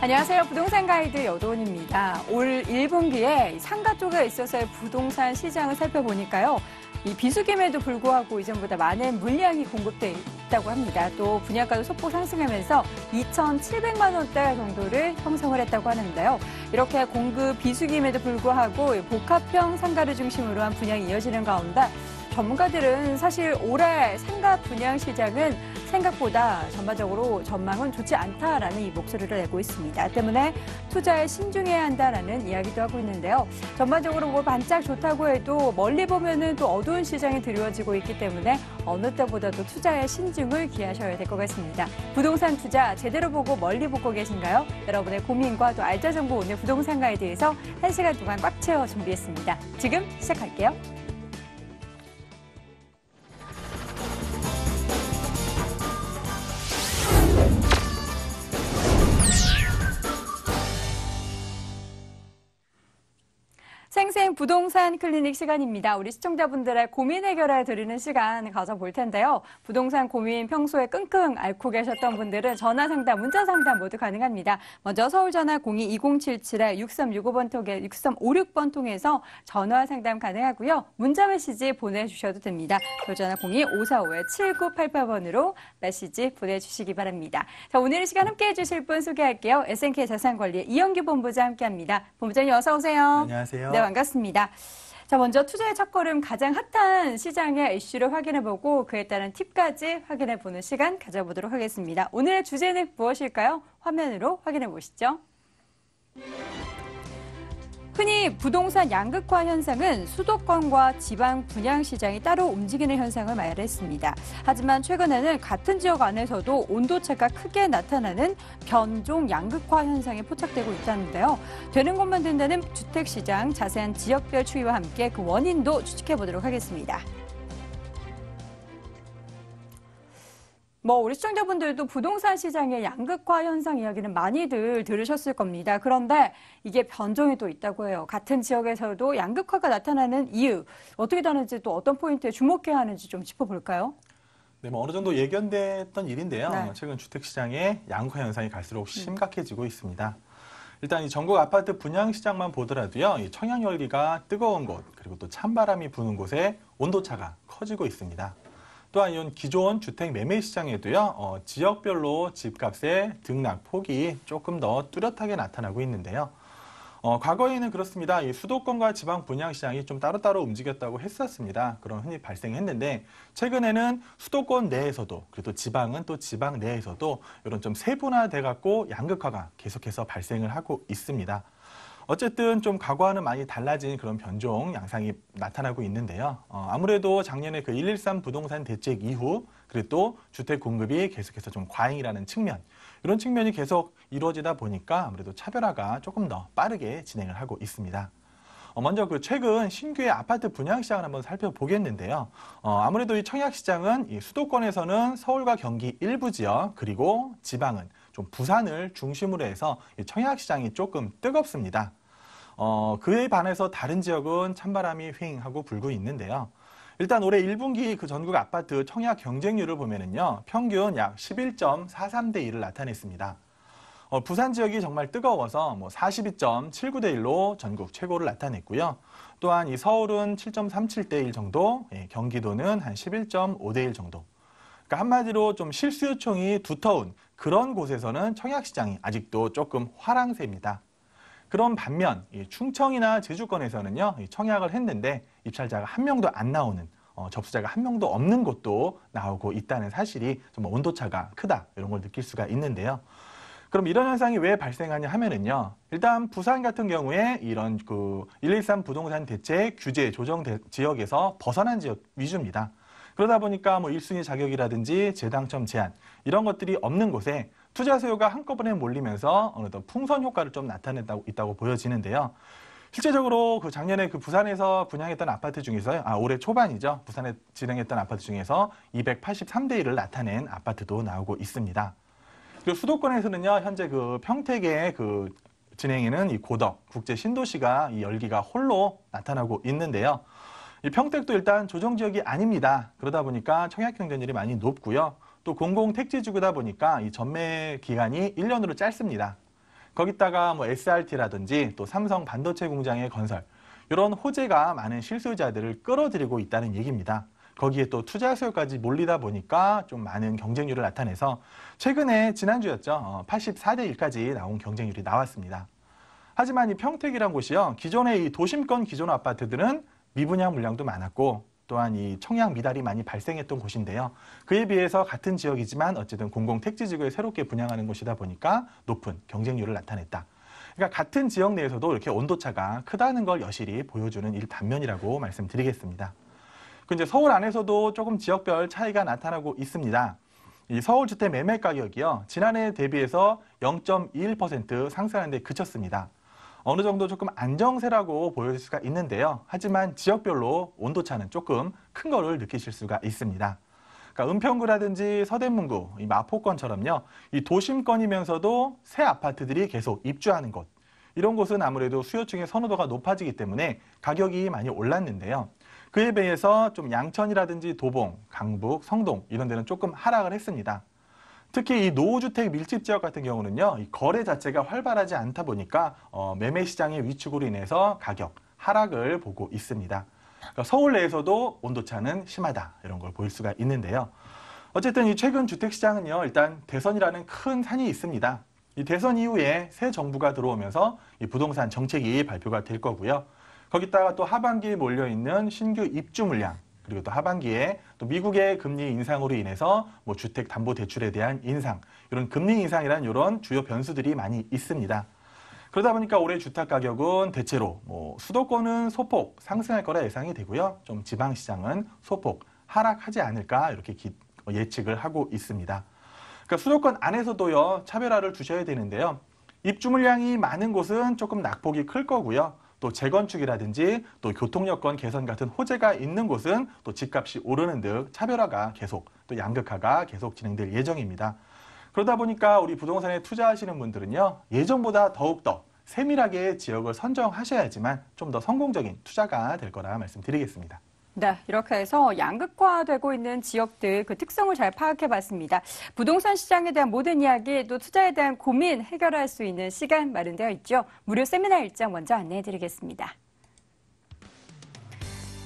안녕하세요. 부동산 가이드 여도원입니다. 올 1분기에 상가 쪽에 있어서의 부동산 시장을 살펴보니까요. 이 비수기임에도 불구하고 이전보다 많은 물량이 공급돼 있다고 합니다. 또 분양가도 소폭 상승하면서 2,700만 원대 정도를 형성을 했다고 하는데요. 이렇게 공급 비수기임에도 불구하고 복합형 상가를 중심으로 한 분양이 이어지는 가운데 전문가들은 사실 올해 상가 분양 시장은 생각보다 전반적으로 전망은 좋지 않다라는 이 목소리를 내고 있습니다. 때문에 투자에 신중해야 한다라는 이야기도 하고 있는데요. 전반적으로 뭐 반짝 좋다고 해도 멀리 보면은 또 어두운 시장이 드리워지고 있기 때문에 어느 때보다도 투자에 신중을 기하셔야 될 것 같습니다. 부동산 투자 제대로 보고 멀리 보고 계신가요? 여러분의 고민과 또 알짜 정보 오늘 부동산 가이드에서 1시간 동안 꽉 채워 준비했습니다. 지금 시작할게요. 생생 부동산 클리닉 시간입니다. 우리 시청자분들의 고민 해결해 드리는 시간 가져볼 텐데요. 부동산 고민 평소에 끙끙 앓고 계셨던 분들은 전화 상담, 문자 상담 모두 가능합니다. 먼저 서울 전화 02-2077-6365번 통해 6356번 통해서 전화 상담 가능하고요. 문자 메시지 보내주셔도 됩니다. 서울 전화 02-545-7988번으로 메시지 보내주시기 바랍니다. 자, 오늘 시간 함께해 주실 분 소개할게요. SNK 자산관리 이영규 본부장 함께합니다. 본부장님 어서 오세요. 안녕하세요. 네, 반갑습니다. 자, 먼저 투자의 첫걸음 가장 핫한 시장의 이슈를 확인해보고 그에 따른 팁까지 확인해보는 시간 가져보도록 하겠습니다. 오늘의 주제는 무엇일까요? 화면으로 확인해보시죠. 흔히 부동산 양극화 현상은 수도권과 지방 분양 시장이 따로 움직이는 현상을 말했습니다. 하지만 최근에는 같은 지역 안에서도 온도차가 크게 나타나는 변종 양극화 현상이 포착되고 있다는데요. 되는 것만 된다는 주택시장 자세한 지역별 추이와 함께 그 원인도 추측해보도록 하겠습니다. 우리 시청자분들도 부동산 시장의 양극화 현상 이야기는 많이들 들으셨을 겁니다. 그런데 이게 변종이 또 있다고 해요. 같은 지역에서도 양극화가 나타나는 이유, 어떻게 다른지 또 어떤 포인트에 주목해야 하는지 좀 짚어볼까요? 네, 어느 정도 예견됐던 일인데요. 네. 최근 주택시장의 양극화 현상이 갈수록 심각해지고 있습니다. 일단 이 전국 아파트 분양 시장만 보더라도요, 이 청약 열기가 뜨거운 곳, 그리고 또 찬바람이 부는 곳에 온도차가 커지고 있습니다. 또한 이런 기존 주택 매매 시장에도요, 지역별로 집값의 등락 폭이 조금 더 뚜렷하게 나타나고 있는데요. 과거에는 그렇습니다. 이 수도권과 지방 분양 시장이 좀 따로따로 움직였다고 했었습니다. 그런 흔히 발생했는데 최근에는 수도권 내에서도 그리고 또 지방은 또 지방 내에서도 이런 좀 세분화돼 갖고 양극화가 계속해서 발생을 하고 있습니다. 어쨌든 좀 과거와는 많이 달라진 그런 변종 양상이 나타나고 있는데요. 아무래도 작년에 그 113 부동산 대책 이후 그리고 또 주택 공급이 계속해서 좀 과잉이라는 측면, 이런 측면이 계속 이루어지다 보니까 아무래도 차별화가 조금 더 빠르게 진행을 하고 있습니다. 먼저 그 최근 신규의 아파트 분양 시장을 한번 살펴보겠는데요. 아무래도 이 청약 시장은 이 수도권에서는 서울과 경기 일부 지역, 그리고 지방은 좀 부산을 중심으로 해서 이 청약 시장이 조금 뜨겁습니다. 그에 반해서 다른 지역은 찬바람이 휑하고 불고 있는데요. 일단 올해 1분기 그 전국 아파트 청약 경쟁률을 보면은요, 평균 약 11.43대 1을 나타냈습니다. 부산 지역이 정말 뜨거워서 42.79대 1로 전국 최고를 나타냈고요. 또한 이 서울은 7.37대 1 정도, 경기도는 한 11.5대 1 정도. 그러니까 한마디로 좀 실수 요청이 두터운 그런 곳에서는 청약 시장이 아직도 조금 화랑세입니다. 그런 반면 충청이나 제주권에서는요, 청약을 했는데 입찰자가 한 명도 안 나오는, 접수자가 한 명도 없는 곳도 나오고 있다는 사실이 좀 온도차가 크다, 이런 걸 느낄 수가 있는데요. 그럼 이런 현상이 왜 발생하냐 하면은요, 일단 부산 같은 경우에 이런 그 113 부동산 대책 규제 조정 지역에서 벗어난 지역 위주입니다. 그러다 보니까 1순위 자격이라든지 재당첨 제한 이런 것들이 없는 곳에 투자 수요가 한꺼번에 몰리면서 어느 정도 풍선 효과를 좀 나타냈다고 있다고 보여지는데요. 실제적으로 그 작년에 그 부산에서 분양했던 아파트 중에서요, 올해 초반이죠. 부산에 진행했던 아파트 중에서 283대 1을 나타낸 아파트도 나오고 있습니다. 그리고 수도권에서는요, 현재 그 평택에 그 진행에는 이 고덕 국제 신도시가 이 열기가 홀로 나타나고 있는데요. 이 평택도 일단 조정 지역이 아닙니다. 그러다 보니까 청약 경쟁률이 많이 높고요. 또 공공 택지지구다 보니까 이 전매 기간이 1년으로 짧습니다. 거기다가 뭐 SRT라든지 또 삼성 반도체 공장의 건설, 이런 호재가 많은 실수요자들을 끌어들이고 있다는 얘기입니다. 거기에 또 투자 수요까지 몰리다 보니까 좀 많은 경쟁률을 나타내서 최근에 지난주였죠. 84대 1까지 나온 경쟁률이 나왔습니다. 하지만 이 평택이란 곳이요. 기존의 이 도심권 기존 아파트들은 미분양 물량도 많았고 또한 이 청약 미달이 많이 발생했던 곳인데요. 그에 비해서 같은 지역이지만 어쨌든 공공택지지구에 새롭게 분양하는 곳이다 보니까 높은 경쟁률을 나타냈다. 그러니까 같은 지역 내에서도 이렇게 온도차가 크다는 걸 여실히 보여주는 일단면이라고 말씀드리겠습니다. 이제 서울 안에서도 조금 지역별 차이가 나타나고 있습니다. 이 서울 주택 매매 가격이요. 지난해 대비해서 0.21% 상승하는 데 그쳤습니다. 어느 정도 조금 안정세라고 보여질 수가 있는데요. 하지만 지역별로 온도차는 조금 큰 거를 느끼실 수가 있습니다. 그러니까 은평구라든지 서대문구, 이 마포권처럼요. 이 도심권이면서도 새 아파트들이 계속 입주하는 곳. 이런 곳은 아무래도 수요층의 선호도가 높아지기 때문에 가격이 많이 올랐는데요. 그에 비해서 좀 양천이라든지 도봉, 강북, 성동 이런 데는 조금 하락을 했습니다. 특히 이 노후주택 밀집 지역 같은 경우는요, 이 거래 자체가 활발하지 않다 보니까 매매 시장의 위축으로 인해서 가격 하락을 보고 있습니다. 그러니까 서울 내에서도 온도차는 심하다 이런 걸 보일 수가 있는데요. 어쨌든 이 최근 주택 시장은요, 일단 대선이라는 큰 산이 있습니다. 이 대선 이후에 새 정부가 들어오면서 이 부동산 정책이 발표가 될 거고요. 거기다가 또 하반기에 몰려있는 신규 입주 물량, 그리고 또 하반기에 또 미국의 금리 인상으로 인해서 뭐 주택담보대출에 대한 인상, 이런 금리 인상이란 이런 주요 변수들이 많이 있습니다. 그러다 보니까 올해 주택 가격은 대체로 뭐 수도권은 소폭 상승할 거라 예상이 되고요. 좀 지방시장은 소폭 하락하지 않을까 이렇게 예측을 하고 있습니다. 그러니까 수도권 안에서도요, 차별화를 두셔야 되는데요. 입주 물량이 많은 곳은 조금 낙폭이 클 거고요. 또 재건축이라든지 또 교통여건 개선 같은 호재가 있는 곳은 또 집값이 오르는 등 차별화가 계속 또 양극화가 계속 진행될 예정입니다. 그러다 보니까 우리 부동산에 투자하시는 분들은요, 예전보다 더욱더 세밀하게 지역을 선정하셔야지만 좀 더 성공적인 투자가 될 거라 말씀드리겠습니다. 네, 이렇게 해서 양극화되고 있는 지역들 그 특성을 잘 파악해봤습니다. 부동산 시장에 대한 모든 이야기, 또 투자에 대한 고민 해결할 수 있는 시간 마련되어 있죠. 무료 세미나 일정 먼저 안내해드리겠습니다.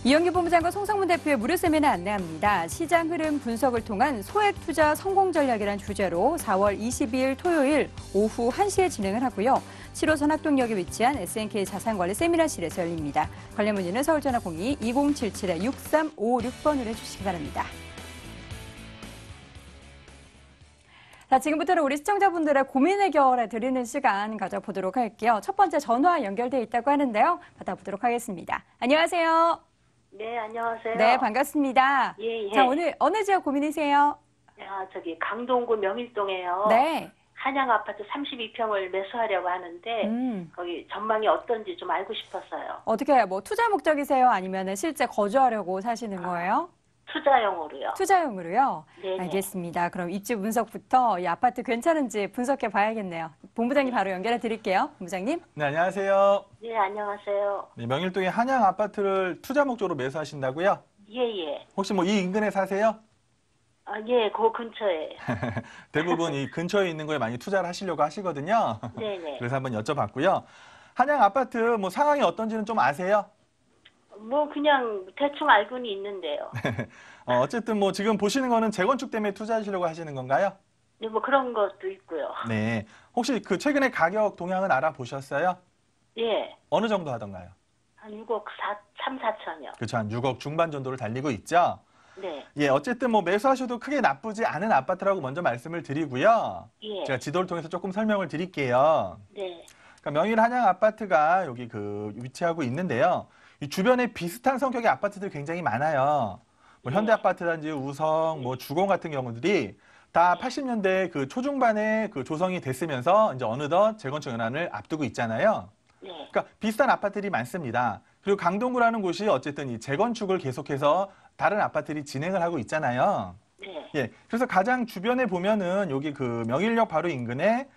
이영규 본부장과 송성문 대표의 무료 세미나 안내합니다. 시장 흐름 분석을 통한 소액 투자 성공 전략이라는 주제로 4월 22일 토요일 오후 1시에 진행을 하고요. 7호선 학동역에 위치한 SNK 자산관리 세미나실에서 열립니다. 관련 문의는 서울전화 02-2077-6356번으로 해주시기 바랍니다. 자, 지금부터는 우리 시청자분들의 고민 해결해 드리는 시간 가져보도록 할게요. 첫 번째 전화 연결돼 있다고 하는데요. 받아보도록 하겠습니다. 안녕하세요. 네, 안녕하세요. 네, 반갑습니다. 예, 예. 자, 오늘 어느 지역 고민이세요? 저기 강동구 명일동에요. 네. 한양 아파트 32평을 매수하려고 하는데 거기 전망이 어떤지 좀 알고 싶었어요. 어떻게 뭐 투자 목적이세요? 아니면 실제 거주하려고 사시는 거예요? 투자용으로요. 투자용으로요? 네네. 알겠습니다. 그럼 입지 분석부터 이 아파트 괜찮은지 분석해 봐야겠네요. 본부장님 바로 연결해 드릴게요. 본부장님. 네, 안녕하세요. 네, 안녕하세요. 네, 명일동의 한양 아파트를 투자 목적으로 매수하신다고요? 예, 예. 혹시 뭐 이 인근에 사세요? 예, 그 근처에. 대부분 이 근처에 있는 거에 많이 투자를 하시려고 하시거든요. 네네. 그래서 한번 여쭤봤고요. 한양 아파트 뭐 상황이 어떤지는 좀 아세요? 뭐 그냥 대충 알고는 있는데요. 어쨌든 뭐 지금 보시는 거는 재건축 때문에 투자하시려고 하시는 건가요? 네, 뭐 그런 것도 있고요. 네. 혹시 그 최근에 가격 동향은 알아보셨어요? 예. 어느 정도 하던가요? 한 6억 3, 4천이요. 그렇죠. 한 6억 중반 정도를 달리고 있죠. 네. 예, 어쨌든 뭐 매수하셔도 크게 나쁘지 않은 아파트라고 먼저 말씀을 드리고요. 예. 제가 지도를 통해서 조금 설명을 드릴게요. 네. 그러니까 명일 한양 아파트가 여기 그 위치하고 있는데요. 이 주변에 비슷한 성격의 아파트들 굉장히 많아요. 뭐 현대 아파트라든지 우성, 뭐 주공 같은 경우들이 다 80년대 그 초중반에 그 조성이 됐으면서 이제 어느덧 재건축 연한을 앞두고 있잖아요. 네. 그러니까 비슷한 아파트들이 많습니다. 그리고 강동구라는 곳이 어쨌든 이 재건축을 계속해서 다른 아파트들이 진행을 하고 있잖아요. 네. 예. 그래서 가장 주변에 보면은 여기 그 명일역 바로 인근에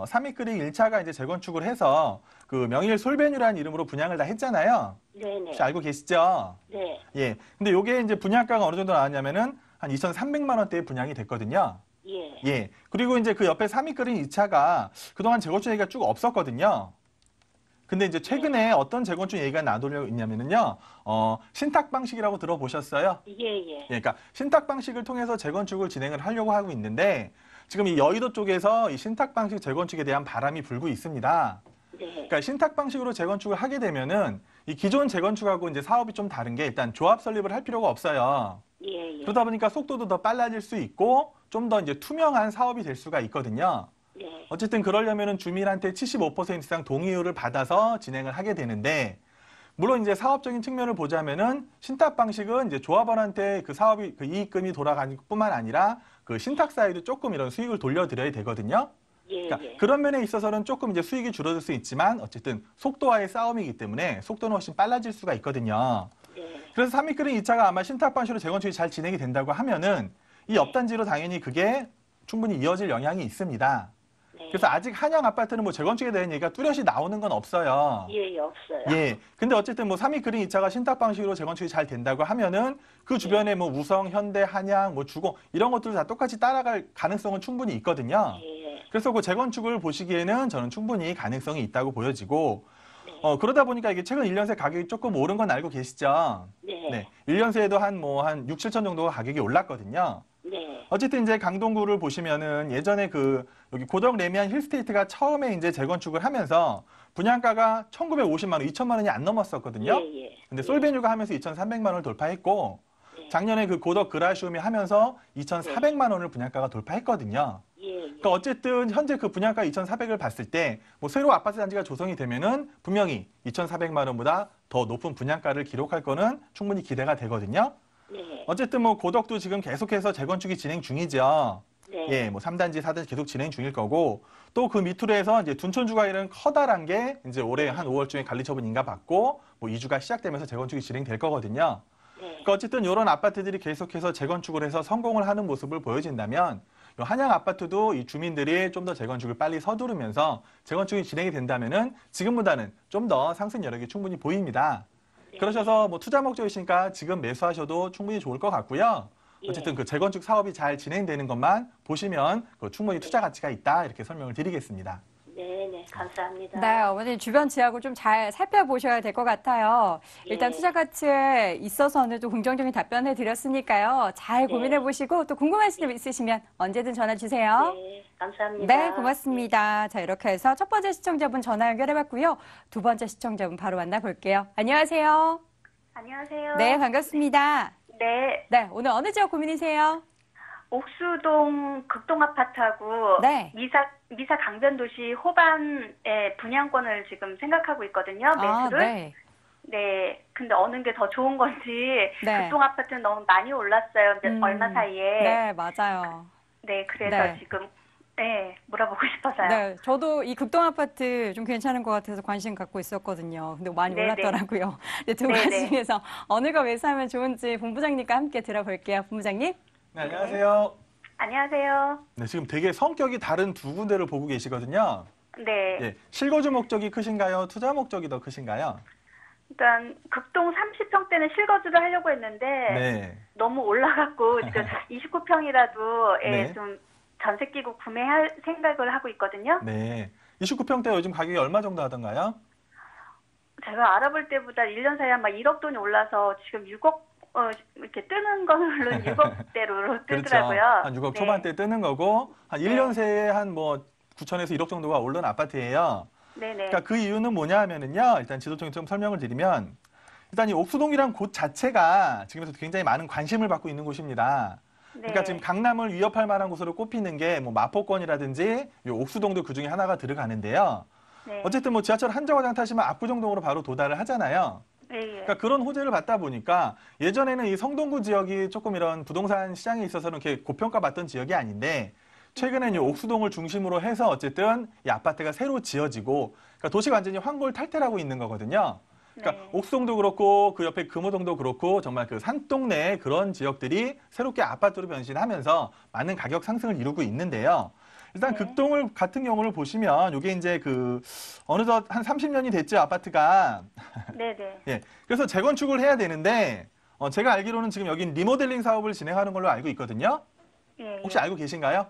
삼익그리 1차가 이제 재건축을 해서 그 명일 솔베뉴라는 이름으로 분양을 다 했잖아요. 네네. 혹시 알고 계시죠? 네. 예. 근데 요게 이제 분양가가 어느 정도 나왔냐면은 한 2,300만 원대에 분양이 됐거든요. 예. 예. 그리고 이제 그 옆에 3위 끓인 이 차가 그동안 재건축 얘기가 쭉 없었거든요. 근데 이제 최근에 어떤 재건축 얘기가 나돌려 있냐면은요, 신탁 방식이라고 들어보셨어요? 예. 그러니까 신탁 방식을 통해서 재건축을 진행을 하려고 하고 있는데 지금 이 여의도 쪽에서 이 신탁 방식 재건축에 대한 바람이 불고 있습니다. 네. 그러니까 신탁 방식으로 재건축을 하게 되면은 이 기존 재건축하고 이제 사업이 좀 다른 게 일단 조합 설립을 할 필요가 없어요. 예. 그러다 보니까 속도도 더 빨라질 수 있고 좀 더 이제 투명한 사업이 될 수가 있거든요. 네. 어쨌든 그러려면은 주민한테 75% 이상 동의율을 받아서 진행을 하게 되는데 물론 이제 사업적인 측면을 보자면은 신탁 방식은 이제 조합원한테 그 사업이 그 이익금이 돌아가는 뿐만 아니라 그 신탁사에도 조금 이런 수익을 돌려드려야 되거든요. 예. 그러니까 그런 면에 있어서는 조금 이제 수익이 줄어들 수 있지만 어쨌든 속도와의 싸움이기 때문에 속도는 훨씬 빨라질 수가 있거든요. 네. 그래서 3위 끓인 2차가 아마 신탁 방식으로 재건축이 잘 진행이 된다고 하면은 이 옆단지로 당연히 그게 충분히 이어질 영향이 있습니다. 네. 그래서 아직 한양 아파트는 뭐 재건축에 대한 얘기가 뚜렷이 나오는 건 없어요. 예, 없어요. 예. 근데 어쨌든 뭐 3위 그린 2차가 신탁 방식으로 재건축이 잘 된다고 하면은 그 주변에 뭐 우성, 현대, 한양, 뭐 주공 이런 것들도 다 똑같이 따라갈 가능성은 충분히 있거든요. 예. 그래서 그 재건축을 보시기에는 저는 충분히 가능성이 있다고 보여지고 네. 그러다 보니까 이게 최근 1년새 가격이 조금 오른 건 알고 계시죠? 네. 네. 1년새에도 한 6, 7천 정도가 가격이 올랐거든요. 네. 어쨌든 이제 강동구를 보시면은 예전에 그 여기 고덕 레미안 힐스테이트가 처음에 이제 재건축을 하면서 분양가가 1,950만 원, 2천만 원이 안 넘었었거든요. 예. 근데 솔베뉴가 하면서 2,300만 원을 돌파했고 네. 작년에 그 고덕 그라시움이 하면서 2,400만 원을 분양가가 돌파했거든요. 예. 그러니까 어쨌든 현재 그 분양가 2,400을 봤을 때 뭐 새로 아파트 단지가 조성이 되면은 분명히 2,400만 원보다 더 높은 분양가를 기록할 거는 충분히 기대가 되거든요. 네. 어쨌든 뭐 고덕도 지금 계속해서 재건축이 진행 중이죠. 네. 예, 뭐 3단지, 4단지 계속 진행 중일 거고 또 그 밑으로 해서 이제 둔촌주가 이런 커다란 게 이제 올해 한 5월쯤에 관리처분 인가 받고 뭐 이주가 시작되면서 재건축이 진행될 거거든요. 네. 그러니까 어쨌든 이런 아파트들이 계속해서 재건축을 해서 성공을 하는 모습을 보여진다면 요 한양 아파트도 이 주민들이 좀 더 재건축을 빨리 서두르면서 재건축이 진행이 된다면은 지금보다는 좀 더 상승 여력이 충분히 보입니다. 네. 그러셔서 뭐 투자 목적이시니까 지금 매수하셔도 충분히 좋을 것 같고요. 어쨌든 그 재건축 사업이 잘 진행되는 것만 보시면 그 충분히 투자 가치가 있다 이렇게 설명을 드리겠습니다. 네, 감사합니다. 네, 어머니 주변 지역을 좀 잘 살펴보셔야 될 것 같아요. 일단 예. 투자 가치에 있어서는 또 긍정적인 답변을 드렸으니까요. 잘 네. 고민해 보시고 또 궁금하신 점 있으시면 언제든 전화 주세요. 네, 감사합니다. 네, 고맙습니다. 자, 이렇게 해서 첫 번째 시청자분 전화 연결해봤고요. 두 번째 시청자분 바로 만나볼게요. 안녕하세요. 안녕하세요. 네, 반갑습니다. 네, 네, 오늘 어느 지역 고민이세요? 옥수동 극동아파트하고 네. 미사 강변도시 호반의 분양권을 지금 생각하고 있거든요. 매수를. 네. 네, 근데 어느 게 더 좋은 건지 네. 극동아파트는 너무 많이 올랐어요. 얼마 사이에. 네, 맞아요. 네, 그래서 네. 지금 물어보고 싶어서요. 네, 저도 이 극동 아파트 좀 괜찮은 것 같아서 관심 갖고 있었거든요. 근데 많이 네네. 올랐더라고요. 네, 두 네네. 가지 중에서 어느 거 매수하면 좋은지 본부장님과 함께 들어볼게요. 본부장님. 네, 안녕하세요. 안녕하세요. 네, 지금 되게 성격이 다른 두 군데를 보고 계시거든요. 네. 예, 실거주 목적이 크신가요? 투자 목적이 더 크신가요? 그러니까 극동 30평대는 실거주를 하려고 했는데 네. 너무 올라갔고 지금 29평이라도 네. 좀 전세 끼고 구매할 생각을 하고 있거든요. 네. 29평대 요즘 가격이 얼마 정도 하던가요? 제가 알아볼 때보다 1년 사이에 막 1억 돈이 올라서 지금 6억 이렇게 뜨는 걸로 6억대로 그렇죠. 뜨더라고요. 한 6억 네. 초반대 뜨는 거고 한 1년 새에 한 뭐 9천에서 1억 정도가 오른 아파트예요. 네네. 그러니까 그 이유는 뭐냐 하면은요. 일단 지도청이 좀 설명을 드리면 일단 이 옥수동이란 곳 자체가 지금에서 굉장히 많은 관심을 받고 있는 곳입니다. 그러니까 네. 지금 강남을 위협할 만한 곳으로 꼽히는 게 뭐 마포권이라든지 이 옥수동도 그 중에 하나가 들어가는데요. 네. 어쨌든 뭐 지하철 한 정거장 타시면 압구정동으로 바로 도달을 하잖아요. 예, 예. 그러니까 그런 호재를 받다 보니까 예전에는 이 성동구 지역이 조금 이런 부동산 시장에 있어서는 이렇게 고평가받던 지역이 아닌데 최근에는 이 옥수동을 중심으로 해서 어쨌든 이 아파트가 새로 지어지고 그러니까 도시가 완전히 환골탈태라고 있는 거거든요. 그러니까 네. 옥수동도 그렇고 그 옆에 금호동도 그렇고 정말 그 산동네 그런 지역들이 새롭게 아파트로 변신하면서 많은 가격 상승을 이루고 있는데요. 일단 네. 극동을 같은 경우를 보시면 이게 이제 그 어느덧 한 30년이 됐죠 아파트가. 네네. 예. 그래서 재건축을 해야 되는데 제가 알기로는 지금 여긴 리모델링 사업을 진행하는 걸로 알고 있거든요. 예, 예. 혹시 알고 계신가요?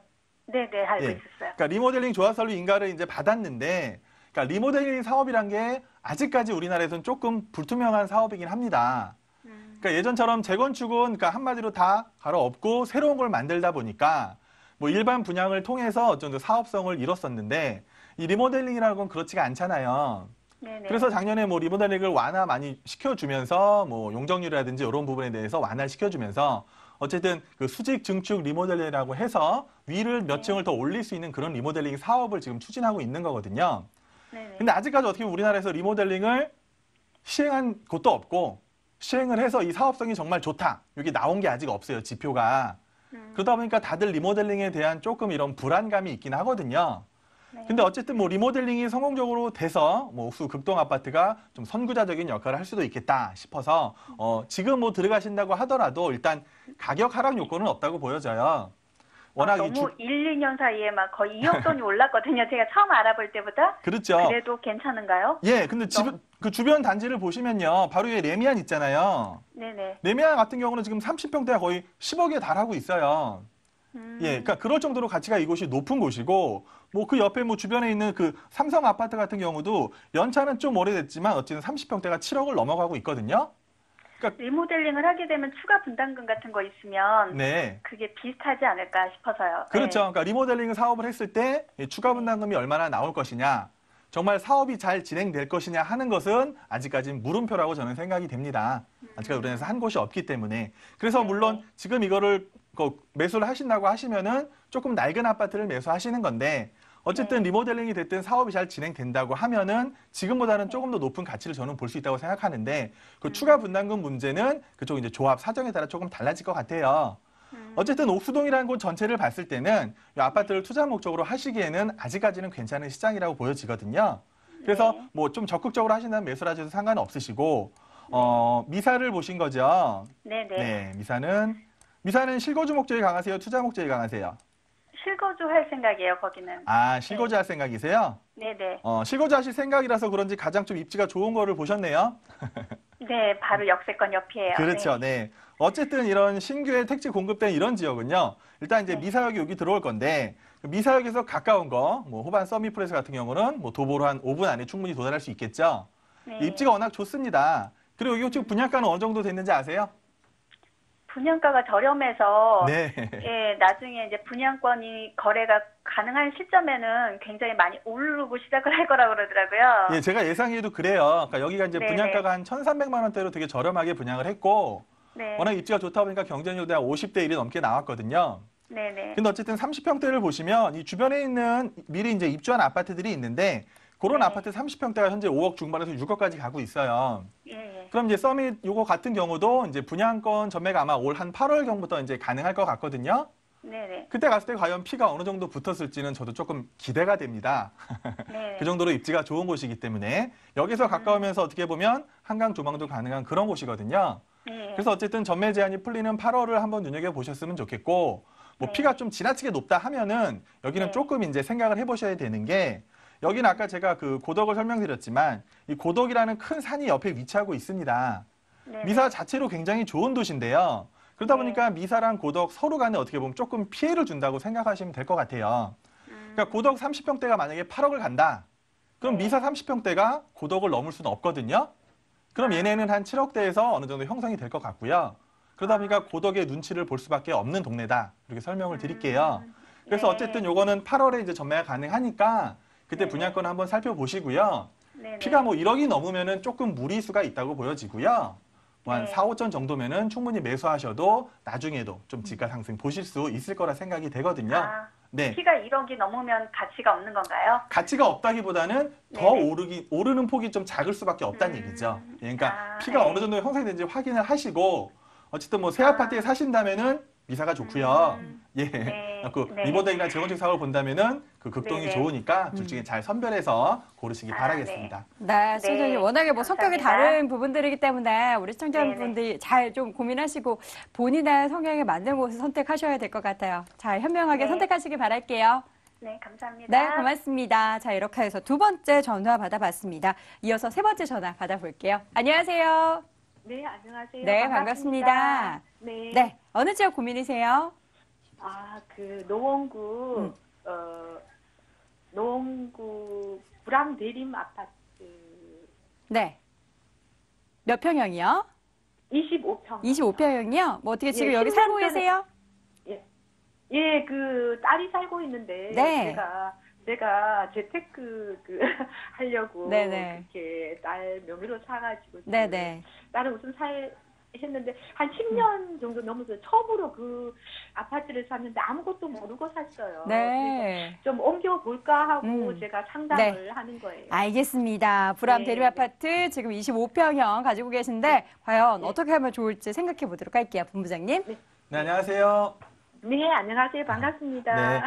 네네, 알고 예. 있었어요. 그러니까 리모델링 조합설립 인가를 이제 받았는데, 그러니까 리모델링 사업이란 게 아직까지 우리나라에서는 조금 불투명한 사업이긴 합니다. 그러니까 예전처럼 재건축은 그러니까 한마디로 다 갈아엎고 새로운 걸 만들다 보니까 뭐 일반 분양을 통해서 어느 정도 사업성을 이뤘었는데 이 리모델링이라는 건 그렇지가 않잖아요. 네네. 그래서 작년에 뭐 리모델링을 완화 많이 시켜주면서 뭐 용적률이라든지 이런 부분에 대해서 완화를 시켜주면서 어쨌든 그 수직 증축 리모델링이라고 해서 위를 몇 층을 더 올릴 수 있는 그런 리모델링 사업을 지금 추진하고 있는 거거든요. 네네. 근데 아직까지 어떻게 보면 우리나라에서 리모델링을 시행한 곳도 없고 시행을 해서 이 사업성이 정말 좋다. 여기 나온 게 아직 없어요. 지표가. 그러다 보니까 다들 리모델링에 대한 조금 이런 불안감이 있긴 하거든요. 네. 근데 어쨌든 뭐 리모델링이 성공적으로 돼서 뭐 옥수 극동 아파트가 좀 선구자적인 역할을 할 수도 있겠다 싶어서 지금 뭐 들어가신다고 하더라도 일단 가격 하락 요건은 없다고 보여져요. 워낙 너무 1, 2년 사이에 막 거의 2억 돈이 올랐거든요. 제가 처음 알아볼 때보다. 그렇죠. 그래도 괜찮은가요? 예, 근데 그 주변 단지를 보시면요. 바로 위에 레미안 있잖아요. 네네. 레미안 같은 경우는 지금 30평대가 거의 10억에 달하고 있어요. 예, 그러니까 그럴 정도로 가치가 이곳이 높은 곳이고, 뭐 그 옆에 뭐 주변에 있는 그 삼성 아파트 같은 경우도 연차는 좀 오래됐지만 어쨌든 30평대가 7억을 넘어가고 있거든요. 그러니까 리모델링을 하게 되면 추가 분담금 같은 거 있으면 네. 그게 비슷하지 않을까 싶어서요. 그렇죠. 네. 그러니까 리모델링 사업을 했을 때 추가 분담금이 얼마나 나올 것이냐, 정말 사업이 잘 진행될 것이냐 하는 것은 아직까지는 물음표라고 저는 생각이 됩니다. 아직까지 우리나라에서 한 곳이 없기 때문에. 그래서 물론 지금 이거를 매수를 하신다고 하시면은 조금 낡은 아파트를 매수하시는 건데 어쨌든 리모델링이 됐든 사업이 잘 진행된다고 하면은 지금보다는 조금 더 높은 가치를 저는 볼 수 있다고 생각하는데 그 추가 분담금 문제는 그쪽 이제 조합 사정에 따라 조금 달라질 것 같아요. 어쨌든 옥수동이라는 곳 전체를 봤을 때는 이 아파트를 투자 목적으로 하시기에는 아직까지는 괜찮은 시장이라고 보여지거든요. 그래서 뭐 좀 적극적으로 하신다면 매수를 하셔도 상관은 없으시고 미사를 보신 거죠? 네네. 네, 미사는 실거주 목적이 강하세요? 투자 목적이 강하세요? 실거주 할 생각이에요, 거기는. 아, 실거주 할 생각이세요? 네네. 실거주 하실 생각이라서 그런지 가장 좀 입지가 좋은 거를 보셨네요. 네, 바로 역세권 옆이에요. 그렇죠. 네. 어쨌든 이런 신규의 택지 공급된 이런 지역은요. 일단 이제 미사역이 여기 들어올 건데 미사역에서 가까운 거, 뭐 호반 서미프레스 같은 경우는 뭐 도보로 한 5분 안에 충분히 도달할 수 있겠죠. 네. 입지가 워낙 좋습니다. 그리고 이거 지금 분양가는 어느 정도 됐는지 아세요? 분양가가 저렴해서 네. 예, 나중에 이제 분양권이 거래가 가능한 시점에는 굉장히 많이 오르고 시작을 할 거라고 그러더라고요. 예, 제가 예상해도 그래요. 그러니까 여기가 이제 네네. 분양가가 한 1,300만 원대로 되게 저렴하게 분양을 했고 네. 워낙 입지가 좋다 보니까 경쟁률도 한 50대 1이 넘게 나왔거든요. 네네. 근데 어쨌든 30평대를 보시면 이 주변에 있는 미리 이제 입주한 아파트들이 있는데 그런 네. 아파트 30평대가 현재 5억 중반에서 6억까지 가고 있어요. 예, 예. 그럼 이제 서밋 요거 같은 경우도 이제 분양권 전매가 아마 올 한 8월경부터 이제 가능할 것 같거든요. 네네. 그때 갔을 때 과연 피가 어느 정도 붙었을지는 저도 조금 기대가 됩니다. 네. 그 정도로 입지가 좋은 곳이기 때문에 여기서 가까우면서 어떻게 보면 한강 조망도 가능한 그런 곳이거든요. 네. 그래서 어쨌든 전매 제한이 풀리는 8월을 한번 눈여겨보셨으면 좋겠고 뭐 네. 피가 좀 지나치게 높다 하면은 여기는 네. 조금 이제 생각을 해보셔야 되는 게 여기는 아까 제가 그 고덕을 설명드렸지만 이 고덕이라는 큰 산이 옆에 위치하고 있습니다. 네네. 미사 자체로 굉장히 좋은 도시인데요. 그러다 네. 보니까 미사랑 고덕 서로 간에 어떻게 보면 조금 피해를 준다고 생각하시면 될 것 같아요. 그러니까 고덕 30평대가 만약에 8억을 간다. 그럼 네. 미사 30평대가 고덕을 넘을 수는 없거든요. 그럼 얘네는 한 7억대에서 어느 정도 형성이 될 것 같고요. 그러다 보니까 고덕의 눈치를 볼 수밖에 없는 동네다. 이렇게 설명을 드릴게요. 그래서 네. 어쨌든 요거는 8월에 이제 전매가 가능하니까 그때 네. 분양권 한번 살펴보시고요. 네네. 피가 뭐 1억이 넘으면은 조금 무리수가 있다고 보여지고요. 뭐 한 네. 4, 5천 정도면은 충분히 매수하셔도 나중에도 좀 지가 상승 보실 수 있을 거라 생각이 되거든요. 아, 네. 피가 1억이 넘으면 가치가 없는 건가요? 가치가 없다기보다는 더 네네. 오르는 폭이 좀 작을 수밖에 없다는 얘기죠. 그러니까 아, 피가 네. 어느 정도 형성이 되는지 확인을 하시고 어쨌든 뭐 새 아파트에 사신다면은 미사가 좋고요. 예. 네. 그 네. 리모델링이나 재건축 사업을 본다면은 그 극동이 네네. 좋으니까 둘 중에 잘 선별해서 고르시기 아, 바라겠습니다. 네, 소장님 워낙에 뭐 성격이 감사합니다. 다른 부분들이기 때문에 우리 시청자분들이 잘 좀 고민하시고 본인의 성향에 맞는 곳을 선택하셔야 될 것 같아요. 잘 현명하게 네. 선택하시길 바랄게요. 네, 감사합니다. 네, 고맙습니다. 자, 이렇게 해서 두 번째 전화 받아봤습니다. 이어서 세 번째 전화 받아볼게요. 안녕하세요. 네, 안녕하세요. 네, 반갑습니다. 네. 네, 어느 지역 고민이세요? 그 노원구 노원구 불암대림 아파트 네. 몇 평형이요? 25평. 25평형이요? 뭐 어떻게 지금 예, 여기 10년 살고 전에 계세요? 예, 그 딸이 살고 있는데 네. 제가 재테크 하려고 네네. 그렇게 딸 명의로 사가지고 네네. 딸은 우선 했는데 한 10년 정도 넘어서 처음으로 그 아파트를 샀는데 아무것도 모르고 샀어요. 네. 그래서 좀 옮겨볼까 하고 제가 상담을 네. 하는 거예요. 알겠습니다. 불암 네, 대림 네. 아파트 지금 25평형 가지고 계신데 과연 어떻게 하면 좋을지 생각해 보도록 할게요, 본부장님. 네, 안녕하세요. 네, 안녕하세요. 반갑습니다. 네.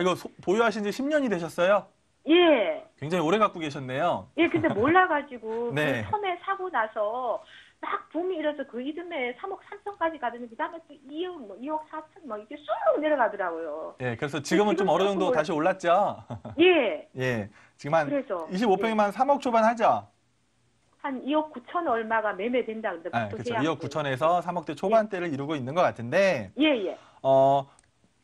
이거 보유하신 지 10년이 되셨어요? 예. 굉장히 오래 갖고 계셨네요. 예, 근데 몰라가지고 네. 그 처음에 사고 나서 막 붐이 일어서 그 이듬해 3억 3천까지 가더니 그 다음에 또 2억, 2억 4천 막 이렇게 쑥 내려가더라고요. 예, 그래서 지금은 좀 지금 어느 정도 조금 다시 올랐죠? 예, 예, 지금 한 그래서 25평이면 3억 초반 하죠? 한 2억 9천 얼마가 매매된다 근데 아, 그렇죠. 2억 9천에서 3억대 초반대를 이루고 있는 것 같은데, 예, 예.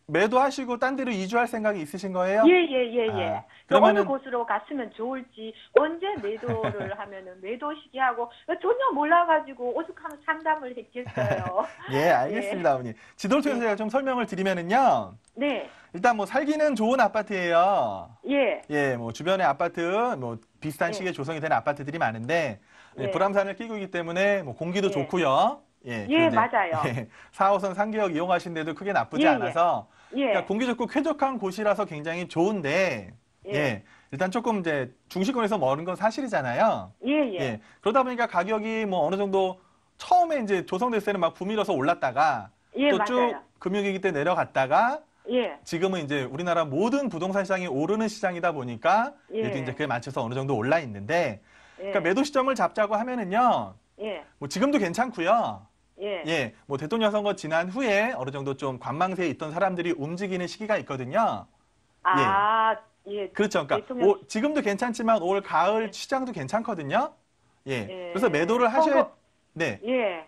매도하시고 딴 데로 이주할 생각이 있으신 거예요? 예. 그러면은 어느 곳으로 갔으면 좋을지 언제 매도를 하면은 매도 시기하고 전혀 몰라가지고 오죽하면 상담을 했겠어요. 예, 알겠습니다, 어머니. 지도를 통해서 제가 좀 설명을 드리면은요. 네, 일단 뭐 살기는 좋은 아파트예요. 예, 예, 뭐 주변에 아파트, 뭐 비슷한 예. 시기에 조성이 되는 아파트들이 많은데, 예. 불암산을 끼고 있기 때문에 뭐 공기도 예. 좋고요. 예, 예, 맞아요. 4호선 상계역 이용하신데도 크게 나쁘지 예, 예. 않아서, 예, 그러니까 공기 좋고 쾌적한 곳이라서 굉장히 좋은데, 예. 일단 조금 이제 중시권에서 멀은 건 사실이잖아요. 예. 그러다 보니까 가격이 뭐 어느 정도 처음에 이제 조성됐을 때는 막 붐이라서 올랐다가 예, 또 쭉 맞아요. 금융위기 때 내려갔다가 예, 지금은 이제 우리나라 모든 부동산 시장이 오르는 시장이다 보니까 예. 얘도 이제 그에 맞춰서 어느 정도 올라 있는데, 예, 그러니까 매도 시점을 잡자고 하면은요, 예, 뭐 지금도 괜찮고요. 예, 뭐 대통령 선거 지난 후에 어느 정도 좀 관망세에 있던 사람들이 움직이는 시기가 있거든요. 예, 그렇죠. 그러니까 대통령- 지금도 괜찮지만 올 가을 시장도 괜찮거든요. 예. 그래서 매도를 하셔야, 네. 예.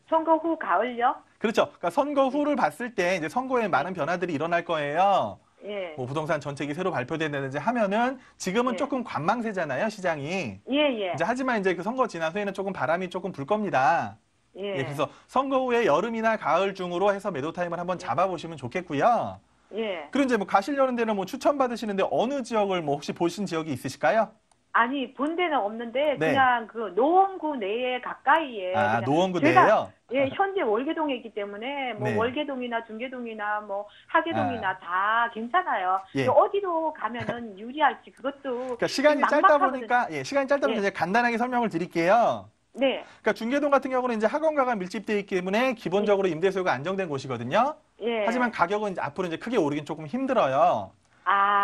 선거 후 가을요? 그렇죠. 그러니까 선거 후를 봤을 때 이제 선거에 많은 변화들이 일어날 거예요. 예, 뭐 부동산 정책이 새로 발표된다든지 하면은 지금은 예. 조금 관망세잖아요, 시장이. 예. 이제 하지만 이제 그 선거 지난 후에는 조금 바람이 조금 불 겁니다. 예, 그래서 선거 후에 여름이나 가을 중으로 해서 매도 타임을 한번 잡아보시면 좋겠고요. 예. 그리고 이제 뭐 가시려는 데는 뭐 추천받으시는데 어느 지역을 뭐 혹시 보신 지역이 있으실까요? 아니 본 데는 없는데 네. 그냥 그 노원구 내에 가까이에 그냥 노원구 제가- 내에요? 예, 현재 월계동에 있기 때문에 뭐 네. 월계동이나 중계동이나 뭐 하계동이나 다 괜찮아요. 예. 어디로 가면은 유리할지 그것도 그러니까 시간이 짧다 막막하거든요. 보니까, 시간이 짧다 보니까 예. 이제 간단하게 설명을 드릴게요. 네. 그러니까 중계동 같은 경우는 이제 학원가가 밀집되어 있기 때문에 기본적으로 임대 수요가 안정된 곳이거든요. 예. 하지만 가격은 이제 앞으로 이제 크게 오르긴 조금 힘들어요.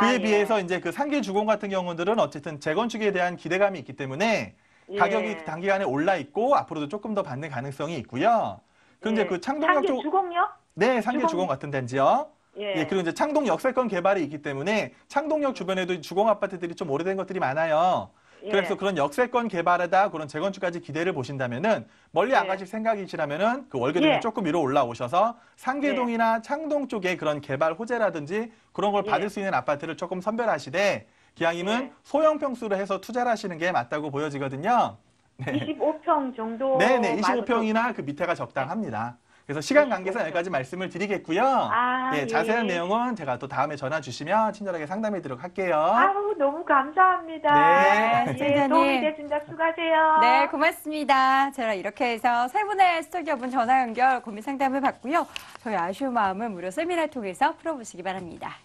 그에 예. 비해서 이제 그 상계 주공 같은 경우들은 어쨌든 재건축에 대한 기대감이 있기 때문에 예. 가격이 단기간에 올라 있고 앞으로도 조금 더 받는 가능성이 있고요. 그럼 이제 그 창동역 상계 쪽, 주공요? 네, 상계 주공- 주공 같은 데인지요. 예. 그리고 이제 창동 역세권 개발이 있기 때문에 창동역 주변에도 주공 아파트들이 좀 오래된 것들이 많아요. 예. 그래서 그런 역세권 개발에다 그런 재건축까지 기대를 보신다면은 멀리 안 예. 가실 생각이시라면은 그 월계동에 예. 조금 위로 올라오셔서 상계동이나 창동 쪽에 그런 개발 호재라든지 그런 걸 예. 받을 수 있는 아파트를 조금 선별하시되 기왕이면 예. 소형 평수로 해서 투자를 하시는 게 맞다고 보여지거든요. 네. 25평 정도. 네네, 말고 25평이나 그 밑에가 적당합니다. 그래서 시간 관계상 여기까지 말씀을 드리겠고요. 예. 자세한 내용은 제가 또 다음에 전화 주시면 친절하게 상담해 드리도록 할게요. 아우 너무 감사합니다. 네, 예, 센터님. 도움이 됐습니다. 수고하세요. 네, 고맙습니다. 제가 이렇게 해서 세 분의 스토기업분 전화 연결 고민 상담을 받고요. 저희 아쉬운 마음을 무료 세미나를 통해서 풀어보시기 바랍니다.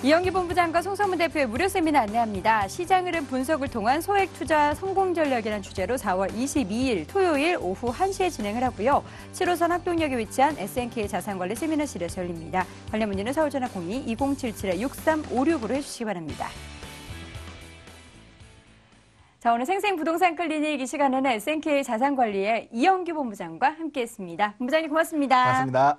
이영기 본부장과 송성문 대표의 무료 세미나 안내합니다. 시장 흐름 분석을 통한 소액 투자 성공 전략이라는 주제로 4월 22일 토요일 오후 1시에 진행을 하고요. 7호선 학동역에 위치한 SNK 자산관리 세미나실에서 열립니다. 관련 문의는 서울전화 02-2077-6356으로 해주시기 바랍니다. 자, 오늘 생생부동산 클리닉 이 시간에는 SNK 자산관리의 이영기 본부장과 함께했습니다. 본부장님 고맙습니다. 고맙습니다.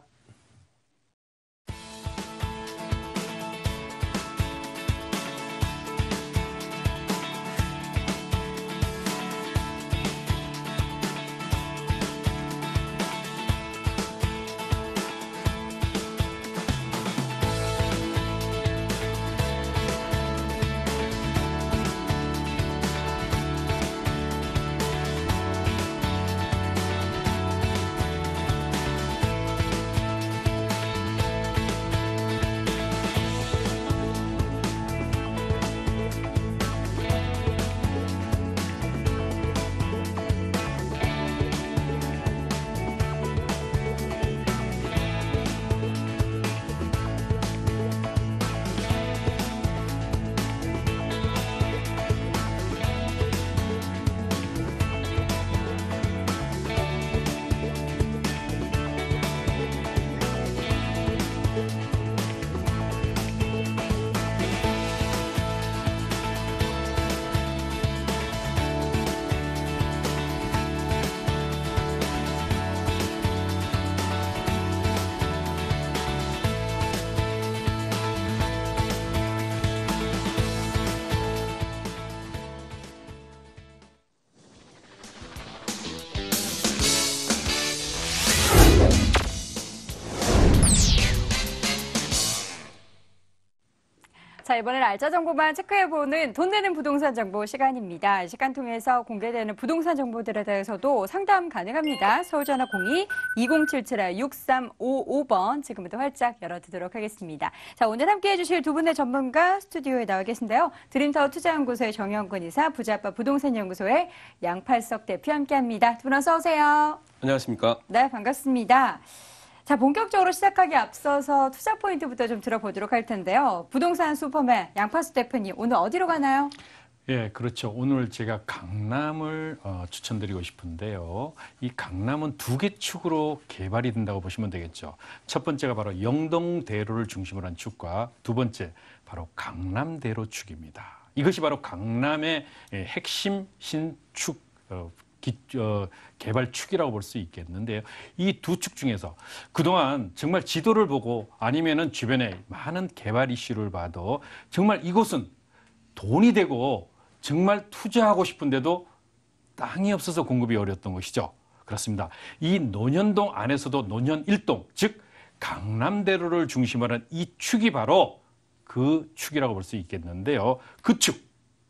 자, 이번엔 알짜 정보만 체크해보는 돈 되는 부동산 정보 시간입니다. 이 시간 통해서 공개되는 부동산 정보들에 대해서도 상담 가능합니다. 서울전화 02-2077-6355번 지금부터 활짝 열어두도록 하겠습니다. 자, 오늘 함께해 주실 두 분의 전문가 스튜디오에 나와 계신데요. 드림타워 투자연구소의 정영근 이사, 부자빠 부동산연구소의 양팔석 대표 함께합니다. 두 분 어서 오세요. 안녕하십니까? 네, 반갑습니다. 자, 본격적으로 시작하기 앞서서 투자 포인트부터 좀 들어보도록 할 텐데요. 부동산 슈퍼맨 양팔석 대표님, 오늘 어디로 가나요? 예, 그렇죠. 오늘 제가 강남을 추천드리고 싶은데요. 이 강남은 두 개 축으로 개발이 된다고 보시면 되겠죠. 첫 번째가 바로 영동대로를 중심으로 한 축과 두 번째 바로 강남대로 축입니다. 이것이 바로 강남의 핵심 신축 개발 축이라고 볼 수 있겠는데요. 이 두 축 중에서 그동안 정말 지도를 보고 아니면은 주변에 많은 개발 이슈를 봐도 정말 이곳은 돈이 되고 정말 투자하고 싶은데도 땅이 없어서 공급이 어려웠던 것이죠. 그렇습니다. 이 논현동 안에서도 논현 1동, 즉 강남대로를 중심으로 한 이 축이 바로 그 축이라고 볼 수 있겠는데요. 그 축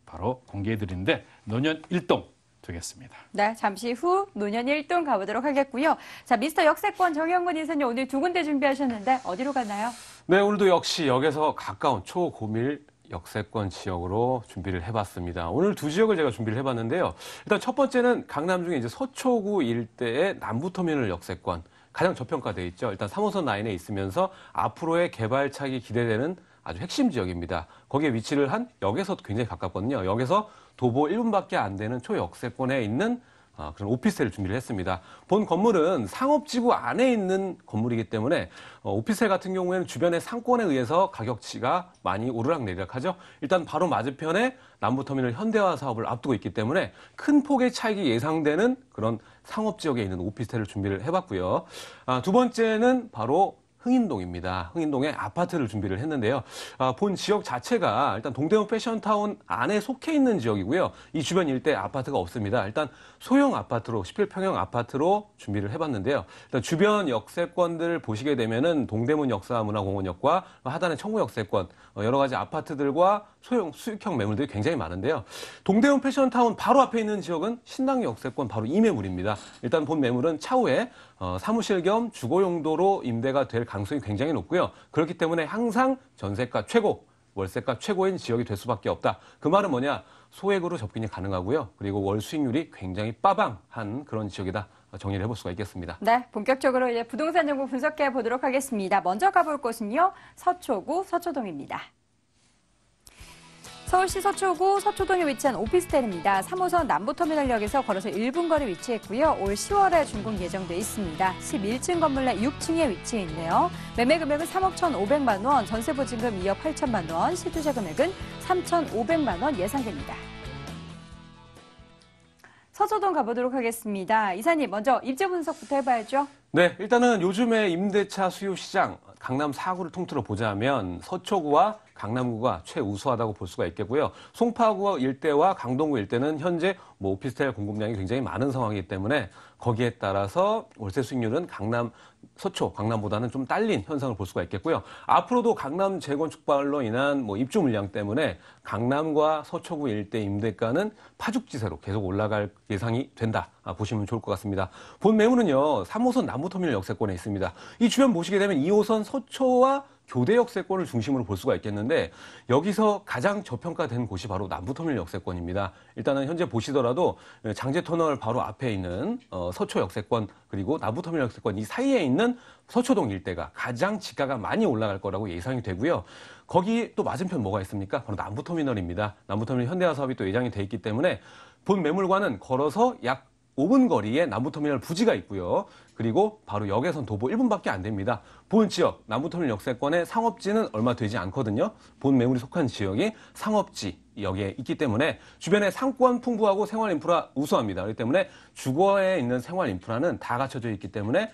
바로 공개해 드리는데 논현 1동 되겠습니다. 네, 잠시 후 노년 1동 가보도록 하겠고요. 자, 미스터 역세권 정영근 이사님 오늘 두 군데 준비하셨는데 어디로 가나요? 네, 오늘도 역시 역에서 가까운 초고밀 역세권 지역으로 준비를 해봤습니다. 오늘 두 지역을 제가 준비를 해봤는데요. 일단 첫 번째는 강남 중에 이제 서초구 일대의 남부터미널 역세권. 가장 저평가되어 있죠. 일단 3호선 라인에 있으면서 앞으로의 개발착이 기대되는 아주 핵심 지역입니다. 거기에 위치를 한 역에서 굉장히 가깝거든요. 역에서 도보 1분밖에 안 되는 초역세권에 있는 그런 오피스텔을 준비를 했습니다. 본 건물은 상업지구 안에 있는 건물이기 때문에 오피스텔 같은 경우에는 주변의 상권에 의해서 가격치가 많이 오르락내리락하죠. 일단 바로 맞은편에 남부터미널 현대화 사업을 앞두고 있기 때문에 큰 폭의 차익이 예상되는 그런 상업지역에 있는 오피스텔을 준비를 해봤고요. 두 번째는 바로 흥인동입니다. 흥인동에 아파트를 준비를 했는데요. 본 지역 자체가 일단 동대문 패션타운 안에 속해 있는 지역이고요. 이 주변 일대 아파트가 없습니다. 일단 소형 아파트로 11평형 아파트로 준비를 해봤는데요. 일단 주변 역세권들 보시게 되면은 동대문 역사문화공원역과 하단의 청구 역세권 여러 가지 아파트들과 소형 수익형 매물들이 굉장히 많은데요. 동대문 패션타운 바로 앞에 있는 지역은 신당역 역세권 바로 이 매물입니다. 일단 본 매물은 차후에 사무실 겸 주거 용도로 임대가 될 가능성이 굉장히 높고요. 그렇기 때문에 항상 전세가 최고, 월세가 최고인 지역이 될 수밖에 없다. 그 말은 뭐냐? 소액으로 접근이 가능하고요. 그리고 월 수익률이 굉장히 빠방한 그런 지역이다. 정리를 해볼 수가 있겠습니다. 네, 본격적으로 이제 부동산 정보 분석해 보도록 하겠습니다. 먼저 가볼 곳은요, 서초구 서초동입니다. 서울시 서초구 서초동에 위치한 오피스텔입니다. 3호선 남부터미널역에서 걸어서 1분 거리 위치했고요. 올 10월에 준공 예정돼 있습니다. 11층 건물 내 6층에 위치해 있네요. 매매 금액은 3억 1,500만 원, 전세 보증금 2억 8천만 원, 실투자 금액은 3,500만 원 예상됩니다. 서초동 가보도록 하겠습니다. 이사님, 먼저 입지 분석부터 해봐야죠. 네, 일단은 요즘의 임대차 수요 시장, 강남 4구를 통틀어 보자면 서초구와 강남구가 최우수하다고 볼 수가 있겠고요. 송파구 일대와 강동구 일대는 현재 오피스텔 공급량이 굉장히 많은 상황이기 때문에 거기에 따라서 월세 수익률은 서초, 강남보다는 좀 딸린 현상을 볼 수가 있겠고요. 앞으로도 강남 재건축발로 인한 입주 물량 때문에 강남과 서초구 일대 임대가는 파죽지세로 계속 올라갈 예상이 된다 보시면 좋을 것 같습니다. 본 매물은요, 3호선 남부터미널 역세권에 있습니다. 이 주변 보시게 되면 2호선 서초와 교대 역세권을 중심으로 볼 수가 있겠는데 여기서 가장 저평가된 곳이 바로 남부터미널 역세권입니다. 일단은 현재 보시더라도 장제터널 바로 앞에 있는 서초 역세권 그리고 남부터미널 역세권 이 사이에 있는 서초동 일대가 가장 지가가 많이 올라갈 거라고 예상이 되고요. 거기 또 맞은편 뭐가 있습니까? 바로 남부터미널입니다. 남부터미널 현대화 사업이 또 예정이 돼 있기 때문에 본 매물과는 걸어서 약 5분 거리에 남부터미널 부지가 있고요. 그리고 바로 역에선 도보 1분밖에 안 됩니다. 본 지역, 남부터미널 역세권의 상업지는 얼마 되지 않거든요. 본 매물이 속한 지역이 상업지 여기에 있기 때문에 주변에 상권 풍부하고 생활 인프라 우수합니다. 그렇기 때문에 주거에 있는 생활 인프라는 다 갖춰져 있기 때문에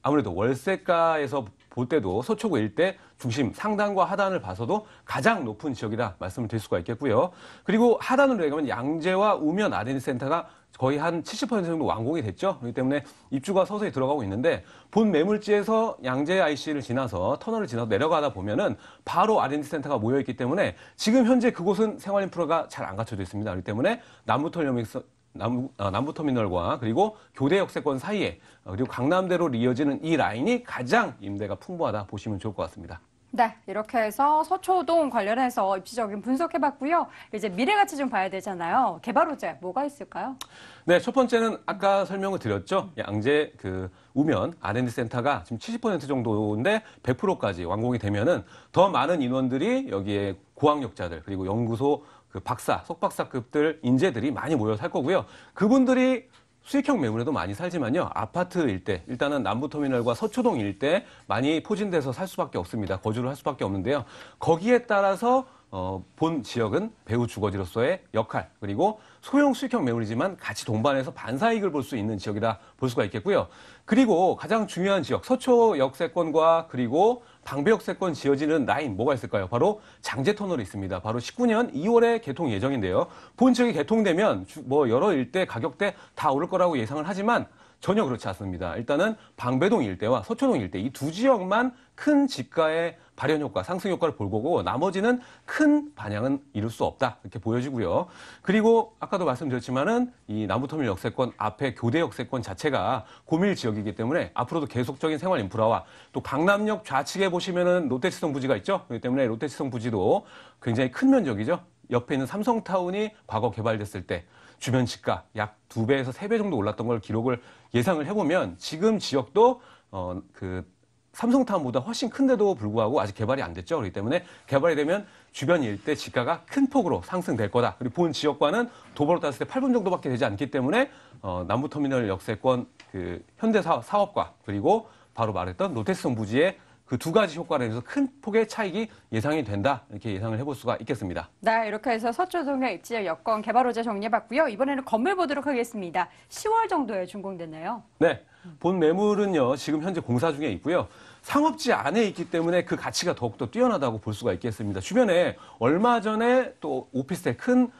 아무래도 월세가에서 볼 때도 서초구 일대 중심 상단과 하단을 봐서도 가장 높은 지역이라 말씀을 드릴 수가 있겠고요. 그리고 하단으로 내려가면 양재와 우면 R&D 센터가 거의 한 70% 정도 완공이 됐죠. 그렇기 때문에 입주가 서서히 들어가고 있는데 본 매물지에서 양재 IC를 지나서 터널을 지나서 내려가다 보면은 바로 R&D 센터가 모여 있기 때문에 지금 현재 그곳은 생활 인프라가 잘 안 갖춰져 있습니다. 그렇기 때문에 남부터미널과 그리고 교대 역세권 사이에 그리고 강남대로 이어지는 이 라인이 가장 임대가 풍부하다 보시면 좋을 것 같습니다. 네, 이렇게 해서 서초동 관련해서 입지적인 분석해봤고요. 이제 미래가치 좀 봐야 되잖아요. 개발 호재 뭐가 있을까요? 네, 첫 번째는 아까 설명을 드렸죠. 양재 우면 R&D 센터가 지금 70% 정도인데 100%까지 완공이 되면은 더 많은 인원들이 여기에 고학력자들 그리고 연구소 박사, 석박사급들 인재들이 많이 모여 살 거고요. 그분들이 수익형 매물에도 많이 살지만요. 아파트 일대, 일단은 남부터미널과 서초동 일대 많이 포진돼서 살 수밖에 없습니다. 거주를 할 수밖에 없는데요. 거기에 따라서 본 지역은 배후 주거지로서의 역할, 그리고 소형 수익형 매물이지만 같이 동반해서 반사이익을 볼 수 있는 지역이라 볼 수가 있겠고요. 그리고 가장 중요한 지역, 서초 역세권과 그리고 방배 역세권 지어지는 라인 뭐가 있을까요? 바로 장제터널이 있습니다. 바로 19년 2월에 개통 예정인데요. 본 지역이 개통되면 여러 일대 가격대 다 오를 거라고 예상을 하지만 전혀 그렇지 않습니다. 일단은 방배동 일대와 서초동 일대 이 두 지역만 큰 집가의 발현 효과, 상승 효과를 볼 거고 나머지는 큰 반향은 이룰 수 없다 이렇게 보여지고요. 그리고 아까도 말씀드렸지만은 이 남부터미널 역세권 앞에 교대 역세권 자체가 고밀 지역이기 때문에 앞으로도 계속적인 생활 인프라와 또 강남역 좌측에 보시면은 롯데치성 부지가 있죠. 그렇기 때문에 롯데치성 부지도 굉장히 큰 면적이죠. 옆에 있는 삼성타운이 과거 개발됐을 때 주변 집가 약 2배에서 3배 정도 올랐던 걸 기록을 예상을 해보면 지금 지역도 삼성타운보다 훨씬 큰데도 불구하고 아직 개발이 안 됐죠. 그렇기 때문에 개발이 되면 주변 일대 집가가 큰 폭으로 상승될 거다. 그리고 본 지역과는 도보로 땄을 때 8분 정도밖에 되지 않기 때문에 남부터미널 역세권 현대 사업과 그리고 바로 말했던 롯데치성 부지의 그 두 가지 효과로 인해서 큰 폭의 차익이 예상이 된다. 이렇게 예상을 해볼 수가 있겠습니다. 네, 이렇게 해서 서초동의 입지역 여건 개발 호재 정리해봤고요. 이번에는 건물 보도록 하겠습니다. 10월 정도에 준공됐네요. 네, 본 매물은요 지금 현재 공사 중에 있고요. 상업지 안에 있기 때문에 그 가치가 더욱더 뛰어나다고 볼 수가 있겠습니다. 주변에 얼마 전에 또 오피스텔 큰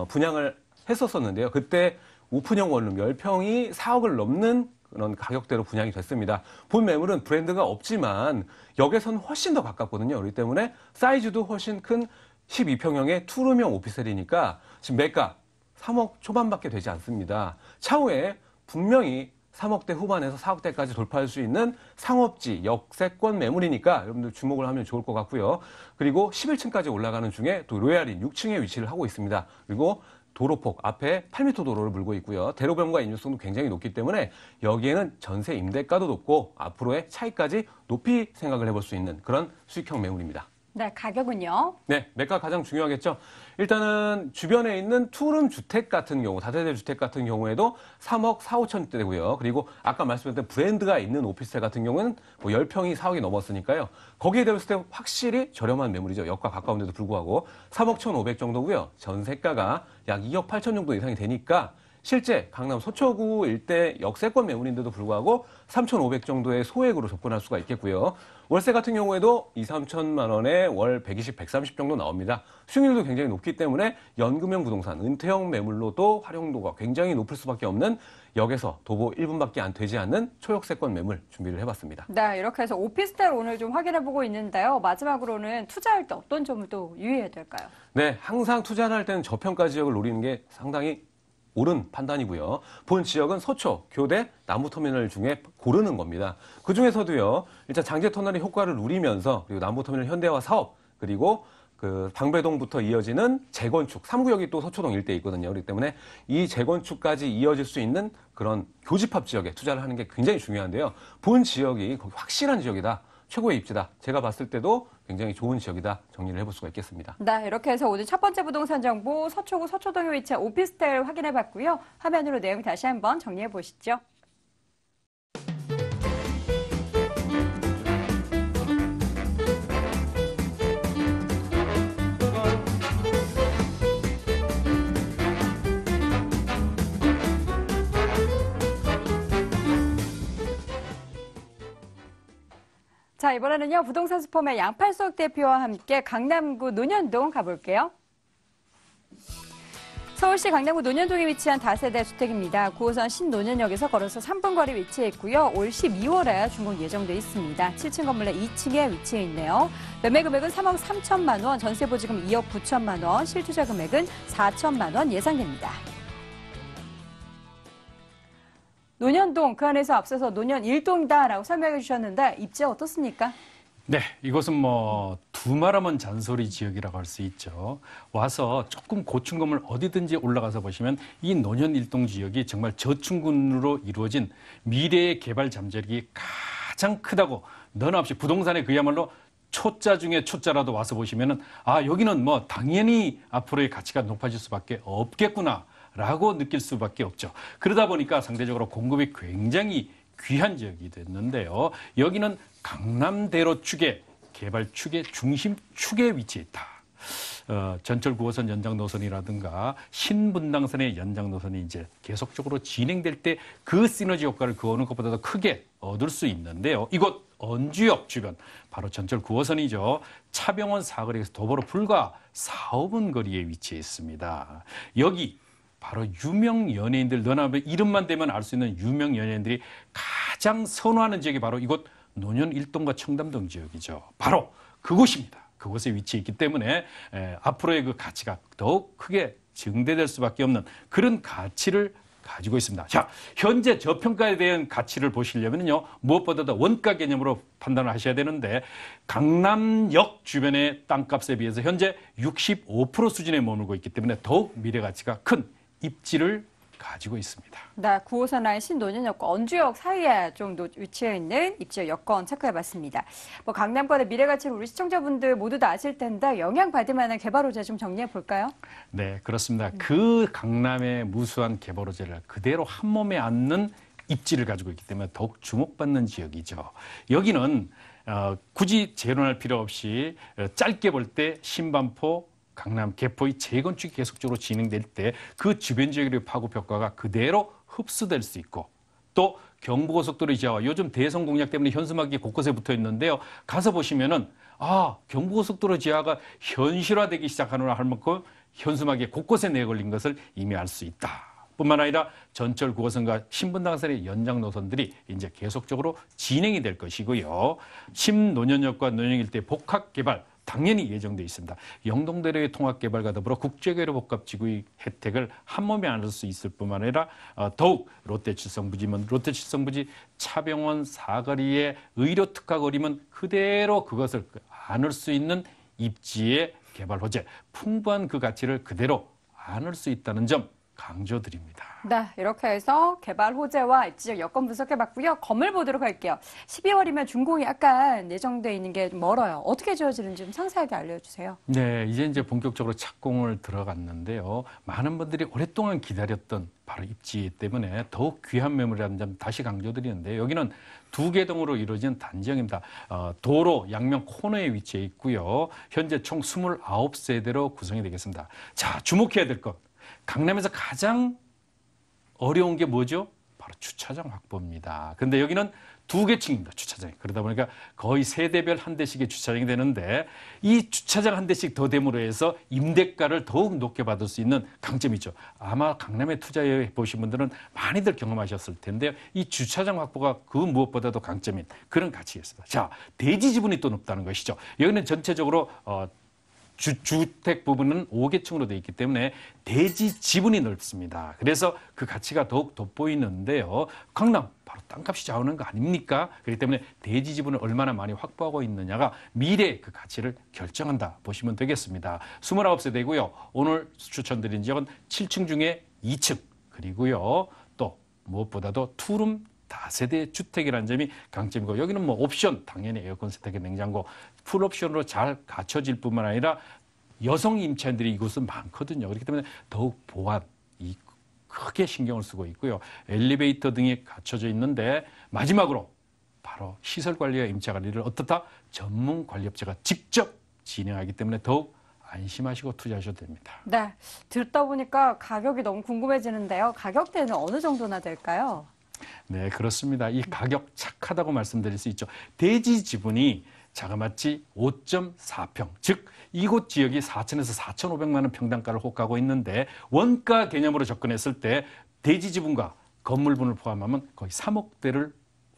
분양을 했었었는데요. 그때 오픈형 원룸 10평이 4억을 넘는 그런 가격대로 분양이 됐습니다. 본 매물은 브랜드가 없지만 역에선 훨씬 더 가깝거든요. 그렇기 때문에 사이즈도 훨씬 큰 12평형의 투룸형 오피스텔이니까 지금 매가 3억 초반밖에 되지 않습니다. 차후에 분명히 3억대 후반에서 4억대까지 돌파할 수 있는 상업지, 역세권 매물이니까 여러분들 주목을 하면 좋을 것 같고요. 그리고 11층까지 올라가는 중에 또 로얄인 6층에 위치를 하고 있습니다. 그리고 도로폭 앞에 8m 도로를 물고 있고요. 대로변과 인유성도 굉장히 높기 때문에 여기에는 전세 임대가도 높고 앞으로의 차익까지 높이 생각을 해볼 수 있는 그런 수익형 매물입니다. 네, 가격은요? 네, 매가 가장 중요하겠죠. 일단은 주변에 있는 투룸 주택 같은 경우, 다세대 주택 같은 경우에도 3억 4, 5천대고요. 그리고 아까 말씀드렸던 브랜드가 있는 오피스텔 같은 경우는 10평이 4억이 넘었으니까요. 거기에 대했을 때 확실히 저렴한 매물이죠. 역과 가까운데도 불구하고 3억 1,500 정도고요. 전세가가 약 2억 8천 정도 이상이 되니까 실제 강남 서초구 일대 역세권 매물인데도 불구하고 3,500 정도의 소액으로 접근할 수가 있겠고요. 월세 같은 경우에도 2, 3천만 원에 월 120, 130 정도 나옵니다. 수익률도 굉장히 높기 때문에 연금형 부동산, 은퇴형 매물로도 활용도가 굉장히 높을 수밖에 없는 역에서 도보 1분밖에 안 되지 않는 초역세권 매물 준비를 해봤습니다. 네, 이렇게 해서 오피스텔 오늘 좀 확인해보고 있는데요. 마지막으로는 투자할 때 어떤 점을 또 유의해야 될까요? 네, 항상 투자를 할 때는 저평가 지역을 노리는 게 상당히 옳은 판단이고요. 본 지역은 서초, 교대, 남부터미널 중에 고르는 겁니다. 그중에서도요. 일단 장제터널의 효과를 누리면서 그리고 남부터미널 현대화 사업 그리고 방배동부터 이어지는 재건축, 3구역이 또 서초동 일대에 있거든요. 그렇기 때문에 이 재건축까지 이어질 수 있는 그런 교집합 지역에 투자를 하는 게 굉장히 중요한데요. 본 지역이 거기 확실한 지역이다. 최고의 입지다. 제가 봤을 때도 굉장히 좋은 지역이다. 정리를 해볼 수가 있겠습니다. 네, 이렇게 해서 오늘 첫 번째 부동산 정보 서초구 서초동에 위치한 오피스텔 확인해봤고요. 화면으로 내용 다시 한번 정리해보시죠. 자, 이번에는요, 부동산 슈퍼맨 양팔석 대표와 함께 강남구 논현동 가볼게요. 서울시 강남구 논현동에 위치한 다세대 주택입니다. 9호선 신논현역에서 걸어서 3분 거리 위치해 있고요. 올 12월에 준공 예정돼 있습니다. 7층 건물의 2층에 위치해 있네요. 매매 금액은 3억 3천만 원, 전세 보증금 2억 9천만 원, 실투자 금액은 4천만 원 예상됩니다. 논현동, 그 안에서 앞서서 논현 1동이다라고 설명해 주셨는데 입지 어떻습니까? 네, 이곳은 뭐 두말하면 잔소리 지역이라고 할 수 있죠. 와서 조금 고층 건물 어디든지 올라가서 보시면 이 논현 일동 지역이 정말 저층군으로 이루어진 미래의 개발 잠재력이 가장 크다고 너나 없이 부동산에 그야말로 초짜 중에 초짜라도 와서 보시면은 아, 여기는 뭐 당연히 앞으로의 가치가 높아질 수밖에 없겠구나 라고 느낄 수밖에 없죠. 그러다 보니까 상대적으로 공급이 굉장히 귀한 지역이 됐는데요. 여기는 강남대로 축의 개발 축의 중심 축에 위치해 있다. 전철 9호선 연장 노선이라든가 신분당선의 연장 노선이 이제 계속적으로 진행될 때 그 시너지 효과를 그 어느 것보다도 크게 얻을 수 있는데요. 이곳 언주역 주변, 바로 전철 9호선이죠. 차병원 사거리에서 도보로 불과 4, 5분 거리에 위치해 있습니다. 여기 바로 유명 연예인들, 너나 이름만 대면 알 수 있는 유명 연예인들이 가장 선호하는 지역이 바로 이곳 논현 일동과 청담동 지역이죠. 바로 그곳입니다. 그곳에 위치해 있기 때문에 앞으로의 그 가치가 더욱 크게 증대될 수밖에 없는 그런 가치를 가지고 있습니다. 자, 현재 저평가에 대한 가치를 보시려면요, 무엇보다도 원가 개념으로 판단을 하셔야 되는데 강남역 주변의 땅값에 비해서 현재 65% 수준에 머물고 있기 때문에 더욱 미래 가치가 큰 입지를 가지고 있습니다. 네, 9호선 라인 신논현역과 언주역 사이에 좀 위치해 있는 입지역 여건 체크해봤습니다. 뭐 강남권의 미래 가치를 우리 시청자분들 모두 다 아실 텐데 영향받을 만한 개발 호재 좀 정리해 볼까요? 네, 그렇습니다. 그 강남의 무수한 개발 호재를 그대로 한 몸에 안는 입지를 가지고 있기 때문에 더욱 주목받는 지역이죠. 여기는 굳이 재론할 필요 없이 짧게 볼 때 신반포, 강남, 개포의 재건축이 계속적으로 진행될 때 그 주변 지역의 파급 효과가 그대로 흡수될 수 있고 또 경부고속도로 지하화 요즘 대선 공약 때문에 현수막이 곳곳에 붙어 있는데요. 가서 보시면은 아, 경부고속도로 지하가 현실화되기 시작하느라 할 만큼 현수막이 곳곳에 내걸린 것을 이미 알 수 있다. 뿐만 아니라 전철 9호선과 신분당선의 연장 노선들이 이제 계속적으로 진행이 될 것이고요. 신논현역과 논현 일대 복합 개발 당연히 예정돼 있습니다. 영동대로의 통합개발과 더불어 국제교류 복합지구의 혜택을 한 몸에 안을 수 있을 뿐만 아니라 더욱 롯데칠성부지면 롯데칠성부지, 차병원 사거리의 의료특화거리면 그대로 그것을 안을 수 있는 입지의 개발 호재, 풍부한 그 가치를 그대로 안을 수 있다는 점 강조드립니다. 네, 이렇게 해서 개발 호재와 입지적 여건 분석해봤고요. 건물 보도록 할게요. 12월이면 준공이 약간 예정돼 있는 게 멀어요. 어떻게 지어지는지 좀 상세하게 알려주세요. 네, 이제 본격적으로 착공을 들어갔는데요. 많은 분들이 오랫동안 기다렸던 바로 입지 때문에 더욱 귀한 매물이라는 점 다시 강조드리는데 여기는 두 개 동으로 이루어진 단지형입니다. 도로 양면 코너에 위치해 있고요. 현재 총 29세대로 구성이 되겠습니다. 자, 주목해야 될 것. 강남에서 가장 어려운 게 뭐죠? 바로 주차장 확보입니다. 그런데 여기는 두 개 층입니다. 주차장이. 그러다 보니까 거의 세대별 한 대씩의 주차장이 되는데 이 주차장 한 대씩 더 됨으로 해서 임대가를 더욱 높게 받을 수 있는 강점이죠. 아마 강남에 투자해 보신 분들은 많이들 경험하셨을 텐데요. 이 주차장 확보가 그 무엇보다도 강점인 그런 가치였습니다. 자, 대지 지분이 또 높다는 것이죠. 여기는 전체적으로 주택 부분은 5개층으로 되어 있기 때문에 대지 지분이 넓습니다. 그래서 그 가치가 더욱 돋보이는데요. 강남, 바로 땅값이 좌우하는 거 아닙니까? 그렇기 때문에 대지 지분을 얼마나 많이 확보하고 있느냐가 미래의 그 가치를 결정한다 보시면 되겠습니다. 29세대고요. 오늘 추천드린 지역은 7층 중에 2층, 그리고요. 또 무엇보다도 투룸 다세대 주택이라는 점이 강점이고 여기는 뭐 옵션 당연히 에어컨 세탁기 냉장고 풀 옵션으로 잘 갖춰질 뿐만 아니라 여성 임차인들이 이곳은 많거든요. 그렇기 때문에 더욱 보안 이 크게 신경을 쓰고 있고요. 엘리베이터 등이 갖춰져 있는데 마지막으로 바로 시설 관리와 임차 관리를 어떻다? 전문 관리업체가 직접 진행하기 때문에 더욱 안심하시고 투자하셔도 됩니다. 네, 듣다 보니까 가격이 너무 궁금해지는데요. 가격대는 어느 정도나 될까요? 네, 그렇습니다. 이 가격 착하다고 말씀드릴 수 있죠. 대지 지분이 자그마치 5.4평, 즉 이곳 지역이 4천에서 4,500만 원 평당가를 호가하고 있는데 원가 개념으로 접근했을 때 대지 지분과 건물분을 포함하면 거의 3억대를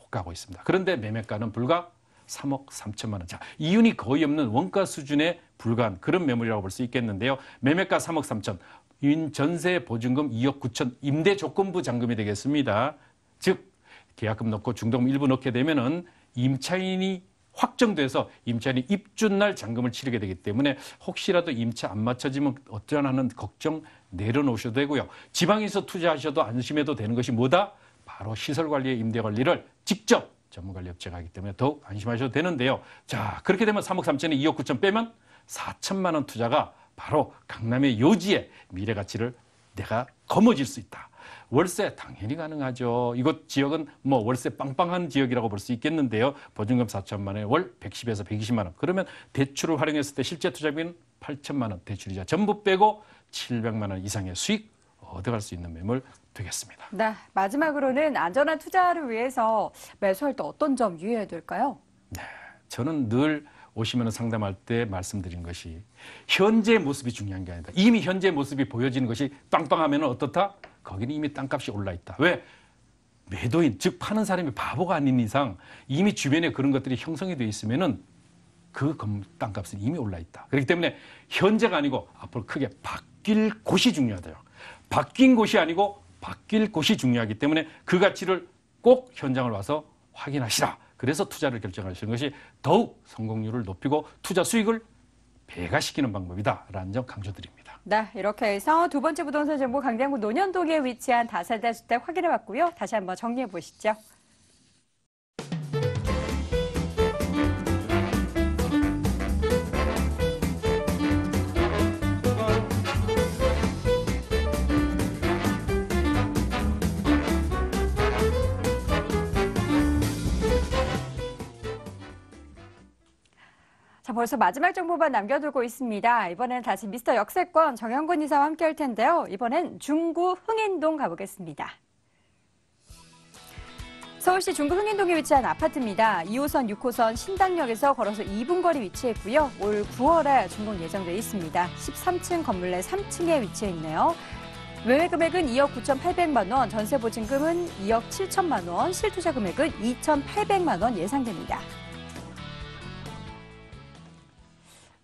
호가하고 있습니다. 그런데 매매가는 불과 3억 3천만 원. 자, 이윤이 거의 없는 원가 수준에 불과한 그런 매물이라고 볼 수 있겠는데요. 매매가 3억 3천, 전세 보증금 2억 9천, 임대 조건부 잔금이 되겠습니다. 즉 계약금 넣고 중도금 일부 넣게 되면은 임차인이 확정돼서 임차인이 입주날 잔금을 치르게 되기 때문에 혹시라도 임차 안 맞춰지면 어쩌나는 걱정 내려놓으셔도 되고요. 지방에서 투자하셔도 안심해도 되는 것이 뭐다? 바로 시설관리의 임대관리를 직접 전문관리업체가 하기 때문에 더욱 안심하셔도 되는데요. 자, 그렇게 되면 3억 3천에 2억 9천 빼면 4천만 원 투자가 바로 강남의 요지의 미래 가치를 내가 거머쥘 수 있다. 월세 당연히 가능하죠. 이곳 지역은 뭐 월세 빵빵한 지역이라고 볼 수 있겠는데요. 보증금 4천만 원에 월 110에서 120만 원. 그러면 대출을 활용했을 때 실제 투자비는 8천만 원, 대출이자 전부 빼고 700만 원 이상의 수익 얻어갈 수 있는 매물 되겠습니다. 네, 마지막으로는 안전한 투자를 위해서 매수할 때 어떤 점 유의해야 될까요? 네, 저는 늘 오시면 상담할 때 말씀드린 것이 현재 모습이 중요한 게 아니다. 이미 현재 모습이 보여지는 것이 빵빵하면 어떻다? 거기는 이미 땅값이 올라 있다. 왜? 매도인, 즉 파는 사람이 바보가 아닌 이상 이미 주변에 그런 것들이 형성이 되어 있으면은 그 땅값은 이미 올라 있다. 그렇기 때문에 현재가 아니고 앞으로 크게 바뀔 곳이 중요하대요. 바뀐 곳이 아니고 바뀔 곳이 중요하기 때문에 그 가치를 꼭 현장을 와서 확인하시라. 그래서 투자를 결정하시는 것이 더욱 성공률을 높이고 투자 수익을 배가시키는 방법이다라는 점 강조드립니다. 네, 이렇게 해서 두 번째 부동산 정보 강남구 논현동에 위치한 다세대 주택 확인해봤고요. 다시 한번 정리해 보시죠. 자, 벌써 마지막 정보만 남겨두고 있습니다. 이번에는 다시 미스터 역세권 정영근 이사와 함께 할 텐데요. 이번엔 중구 흥인동 가보겠습니다. 서울시 중구 흥인동에 위치한 아파트입니다. 2호선, 6호선 신당역에서 걸어서 2분 거리 위치했고요. 올 9월에 준공 예정돼 있습니다. 13층 건물 내 3층에 위치해 있네요. 매매 금액은 2억 9,800만 원, 전세 보증금은 2억 7천만 원, 실투자 금액은 2,800만 원 예상됩니다.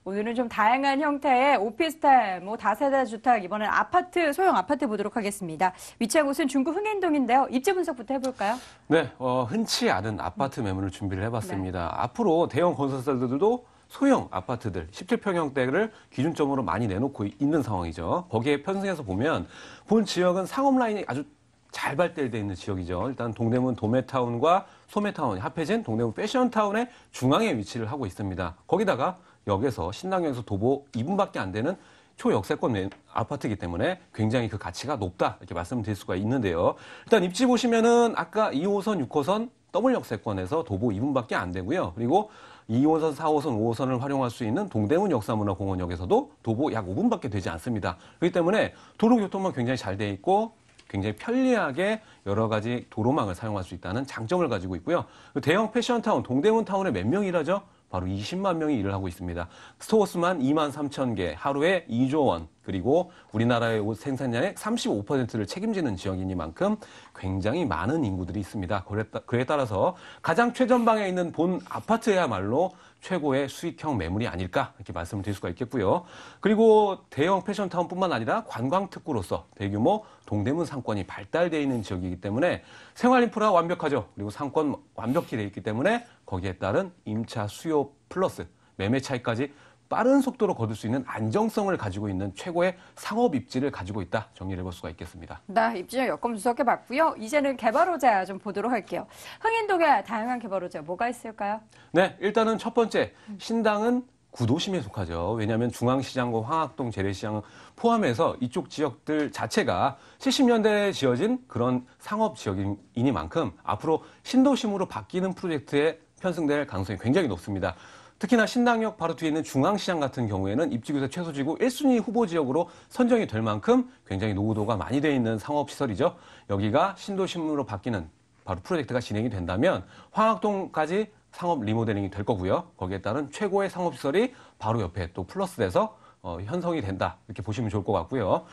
오늘은 좀 다양한 형태의 오피스텔, 다세대 주택, 이번엔 아파트, 소형 아파트 보도록 하겠습니다. 위치한 곳은 중구 흥인동인데요. 입지 분석부터 해볼까요? 네, 흔치 않은 아파트 매물을 준비를 해봤습니다. 앞으로 대형 건설사들도 소형 아파트들, 17평형대를 기준점으로 많이 내놓고 있는 상황이죠. 거기에 편승해서 보면 본 지역은 상업 라인이 아주 잘 발달되어 있는 지역이죠. 일단 동대문 도매타운과 소매타운이 합해진 동대문 패션타운의 중앙에 위치를 하고 있습니다. 거기다가 역에서 신당역에서 도보 2분밖에 안 되는 초역세권 아파트이기 때문에 굉장히 그 가치가 높다 이렇게 말씀드릴 수가 있는데요. 일단 입지 보시면은 아까 2호선, 6호선 더블 역세권에서 도보 2분밖에 안 되고요. 그리고 2호선, 4호선, 5호선을 활용할 수 있는 동대문 역사문화공원역에서도 도보 약 5분밖에 되지 않습니다. 그렇기 때문에 도로교통망 굉장히 잘 돼 있고 굉장히 편리하게 여러 가지 도로망을 사용할 수 있다는 장점을 가지고 있고요. 대형 패션타운, 동대문 타운에 몇 명이 일하죠? 바로 20만 명이 일을 하고 있습니다. 스토어 수만 2만 3천 개, 하루에 2조 원, 그리고 우리나라의 옷 생산량의 35%를 책임지는 지역이니만큼 굉장히 많은 인구들이 있습니다. 그에 따라서 가장 최전방에 있는 본 아파트야말로 최고의 수익형 매물이 아닐까 이렇게 말씀을 드릴 수가 있겠고요. 그리고 대형 패션타운뿐만 아니라 관광특구로서 대규모 동대문 상권이 발달되어 있는 지역이기 때문에 생활 인프라 완벽하죠. 그리고 상권 완벽히 되어 있기 때문에 거기에 따른 임차 수요 플러스 매매 차익까지 빠른 속도로 거둘 수 있는 안정성을 가지고 있는 최고의 상업 입지를 가지고 있다 정리를 해볼 수가 있겠습니다. 네, 입지형 여건 분석해봤고요. 이제는 개발호재 좀 보도록 할게요. 흥인동에 다양한 개발호재 뭐가 있을까요? 네, 일단은 첫 번째 신당은 구도심에 속하죠. 왜냐하면 중앙시장과 황학동 재래시장 포함해서 이쪽 지역들 자체가 70년대에 지어진 그런 상업 지역이니만큼 앞으로 신도심으로 바뀌는 프로젝트에 편승될 가능성이 굉장히 높습니다. 특히나 신당역 바로 뒤에 있는 중앙시장 같은 경우에는 입지규제 최소지구 1순위 후보 지역으로 선정이 될 만큼 굉장히 노후도가 많이 되어 있는 상업시설이죠. 여기가 신도심으로 바뀌는 바로 프로젝트가 진행이 된다면 황학동까지 상업 리모델링이 될 거고요. 거기에 따른 최고의 상업시설이 바로 옆에 또 플러스돼서 형성이 된다. 이렇게 보시면 좋을 것 같고요.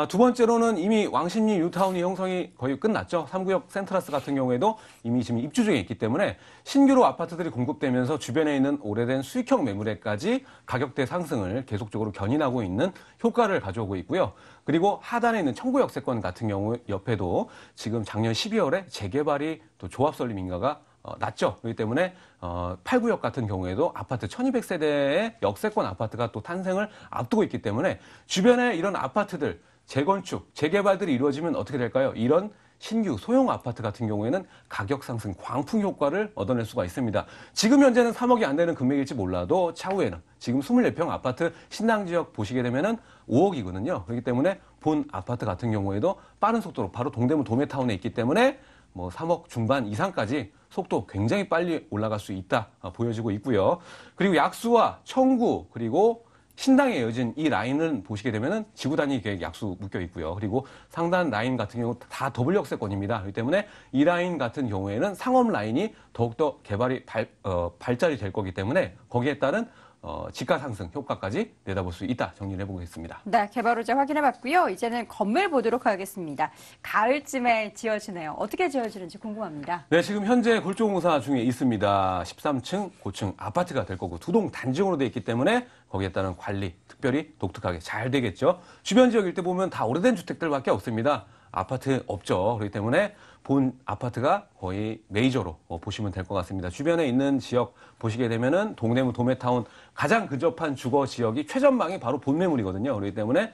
두 번째로는 이미 왕십리 뉴타운이 형성이 거의 끝났죠. 3구역 센트라스 같은 경우에도 이미 지금 입주 중에 있기 때문에 신규로 아파트들이 공급되면서 주변에 있는 오래된 수익형 매물에까지 가격대 상승을 계속적으로 견인하고 있는 효과를 가져오고 있고요. 그리고 하단에 있는 청구역세권 같은 경우 옆에도 지금 작년 12월에 재개발이 또 조합 설립 인가가 낮죠. 그렇기 때문에 8구역 같은 경우에도 아파트 1200세대의 역세권 아파트가 또 탄생을 앞두고 있기 때문에 주변에 이런 아파트들 재건축, 재개발들이 이루어지면 어떻게 될까요? 이런 신규 소형 아파트 같은 경우에는 가격 상승 광풍 효과를 얻어낼 수가 있습니다. 지금 현재는 3억이 안 되는 금액일지 몰라도 차후에는 지금 24평 아파트 신당 지역 보시게 되면은 5억이거든요. 그렇기 때문에 본 아파트 같은 경우에도 빠른 속도로 바로 동대문 도매타운에 있기 때문에 뭐 3억 중반 이상까지 속도 굉장히 빨리 올라갈 수 있다 보여지고 있고요. 그리고 약수와 청구 그리고 신당에 이어진 이 라인을 보시게 되면은 지구 단위 계획 약수 묶여 있고요. 그리고 상단 라인 같은 경우 다 더블 역세권입니다. 그렇기 때문에 이 라인 같은 경우에는 상업 라인이 더욱더 개발이 발달이 될 거기 때문에 거기에 따른 지가 상승 효과까지 내다볼 수 있다 정리를 해보겠습니다. 네, 개발호자 확인해봤고요. 이제는 건물 보도록 하겠습니다. 가을쯤에 지어지네요. 어떻게 지어지는지 궁금합니다. 네, 지금 현재 골조공사 중에 있습니다. 13층 고층 아파트가 될 거고 두 동 단지용으로 되어 있기 때문에 거기에 따른 관리 특별히 독특하게 잘 되겠죠. 주변 지역 일대 보면 다 오래된 주택들밖에 없습니다. 아파트 없죠. 그렇기 때문에 본 아파트가 거의 메이저로 보시면 될 것 같습니다. 주변에 있는 지역 보시게 되면은 동대문 도매타운 가장 근접한 주거 지역이 최전방이 바로 본 매물이거든요. 그렇기 때문에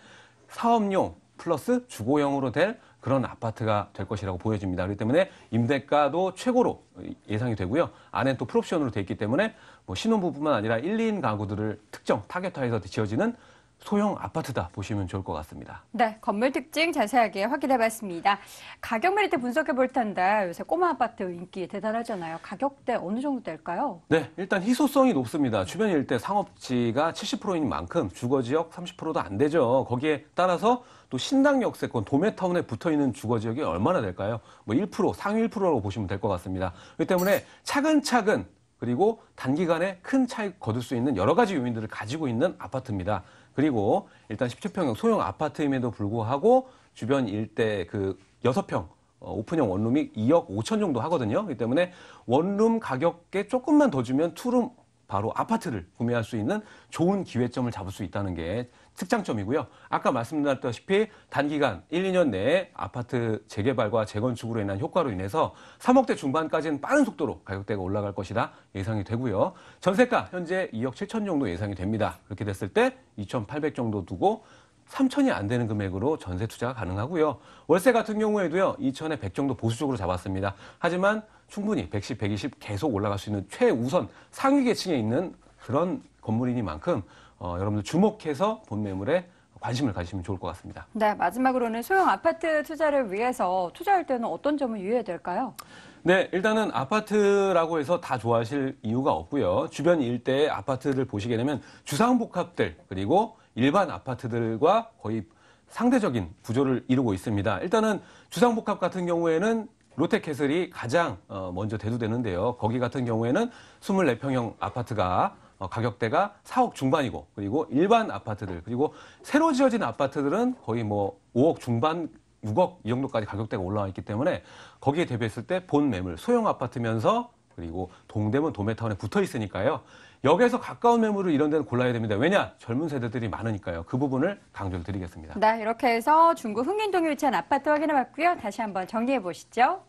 사업용 플러스 주거용으로 될 그런 아파트가 될 것이라고 보여집니다. 그렇기 때문에 임대가도 최고로 예상이 되고요. 안에 또 풀옵션으로 되어 있기 때문에 뭐 신혼부부만 아니라 1, 2인 가구들을 특정 타겟화해서 지어지는 소형 아파트다 보시면 좋을 것 같습니다. 네, 건물 특징 자세하게 확인해봤습니다. 가격 메리트 분석해볼 텐데 요새 꼬마 아파트 인기 대단하잖아요. 가격대 어느 정도 될까요? 네, 일단 희소성이 높습니다. 주변 일대 상업지가 70%인 만큼 주거지역 30%도 안 되죠. 거기에 따라서 또 신당 역세권 도매타운에 붙어있는 주거지역이 얼마나 될까요? 뭐 1%, 상위 1%라고 보시면 될 것 같습니다. 그렇기 때문에 차근차근 그리고 단기간에 큰 차익 거둘 수 있는 여러 가지 요인들을 가지고 있는 아파트입니다. 그리고 일단 17평형 소형 아파트임에도 불구하고 주변 일대 그 6평 오픈형 원룸이 2억 5천 정도 하거든요. 그렇기 때문에 원룸 가격에 조금만 더 주면 투룸 바로 아파트를 구매할 수 있는 좋은 기회점을 잡을 수 있다는 게 특장점이고요. 아까 말씀드렸다시피 단기간 1, 2년 내에 아파트 재개발과 재건축으로 인한 효과로 인해서 3억대 중반까지는 빠른 속도로 가격대가 올라갈 것이다 예상이 되고요. 전세가 현재 2억 7천 정도 예상이 됩니다. 그렇게 됐을 때 2,800 정도 두고 3천이 안 되는 금액으로 전세 투자가 가능하고요. 월세 같은 경우에도요. 2천에 100 정도 보수적으로 잡았습니다. 하지만 충분히 110, 120 계속 올라갈 수 있는 최우선 상위 계층에 있는 그런 건물이니만큼 여러분들 주목해서 본 매물에 관심을 가지시면 좋을 것 같습니다. 네, 마지막으로는 소형 아파트 투자를 위해서 투자할 때는 어떤 점을 유의해야 될까요? 네, 일단은 아파트라고 해서 다 좋아하실 이유가 없고요. 주변 일대의 아파트를 보시게 되면 주상복합들 그리고 일반 아파트들과 거의 상대적인 구조를 이루고 있습니다. 일단은 주상복합 같은 경우에는 롯데캐슬이 가장 먼저 대두되는데요. 거기 같은 경우에는 24평형 아파트가 가격대가 4억 중반이고 그리고 일반 아파트들 그리고 새로 지어진 아파트들은 거의 뭐 5억 중반 6억 이 정도까지 가격대가 올라와 있기 때문에 거기에 대비했을 때 본 매물 소형 아파트면서 그리고 동대문 도매타운에 붙어 있으니까요. 역에서 가까운 매물을 이런 데는 골라야 됩니다. 왜냐? 젊은 세대들이 많으니까요. 그 부분을 강조를 드리겠습니다. 네, 이렇게 해서 중구 흥림동에 위치한 아파트 확인해봤고요. 다시 한번 정리해 보시죠.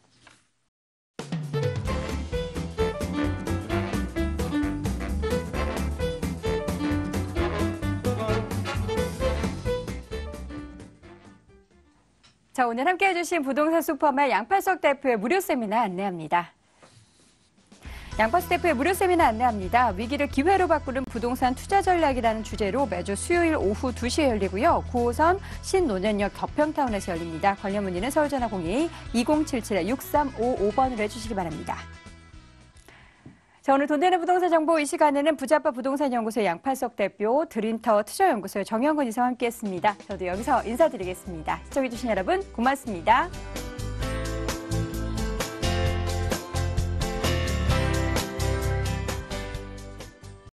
자, 오늘 함께해 주신 부동산 슈퍼맨 양팔석 대표의 무료 세미나 안내합니다. 양팔석 대표의 무료 세미나 안내합니다. 위기를 기회로 바꾸는 부동산 투자 전략이라는 주제로 매주 수요일 오후 2시에 열리고요. 9호선 신논현역 덕평타운에서 열립니다. 관련 문의는 서울전화 02-2077-6355번으로 해주시기 바랍니다. 자, 오늘 돈 되는 부동산 정보 이 시간에는 부자빠 부동산연구소의 양팔석 대표, 드림타워 투자연구소의 정영근 이사와 함께했습니다. 저도 여기서 인사드리겠습니다. 시청해주신 여러분 고맙습니다.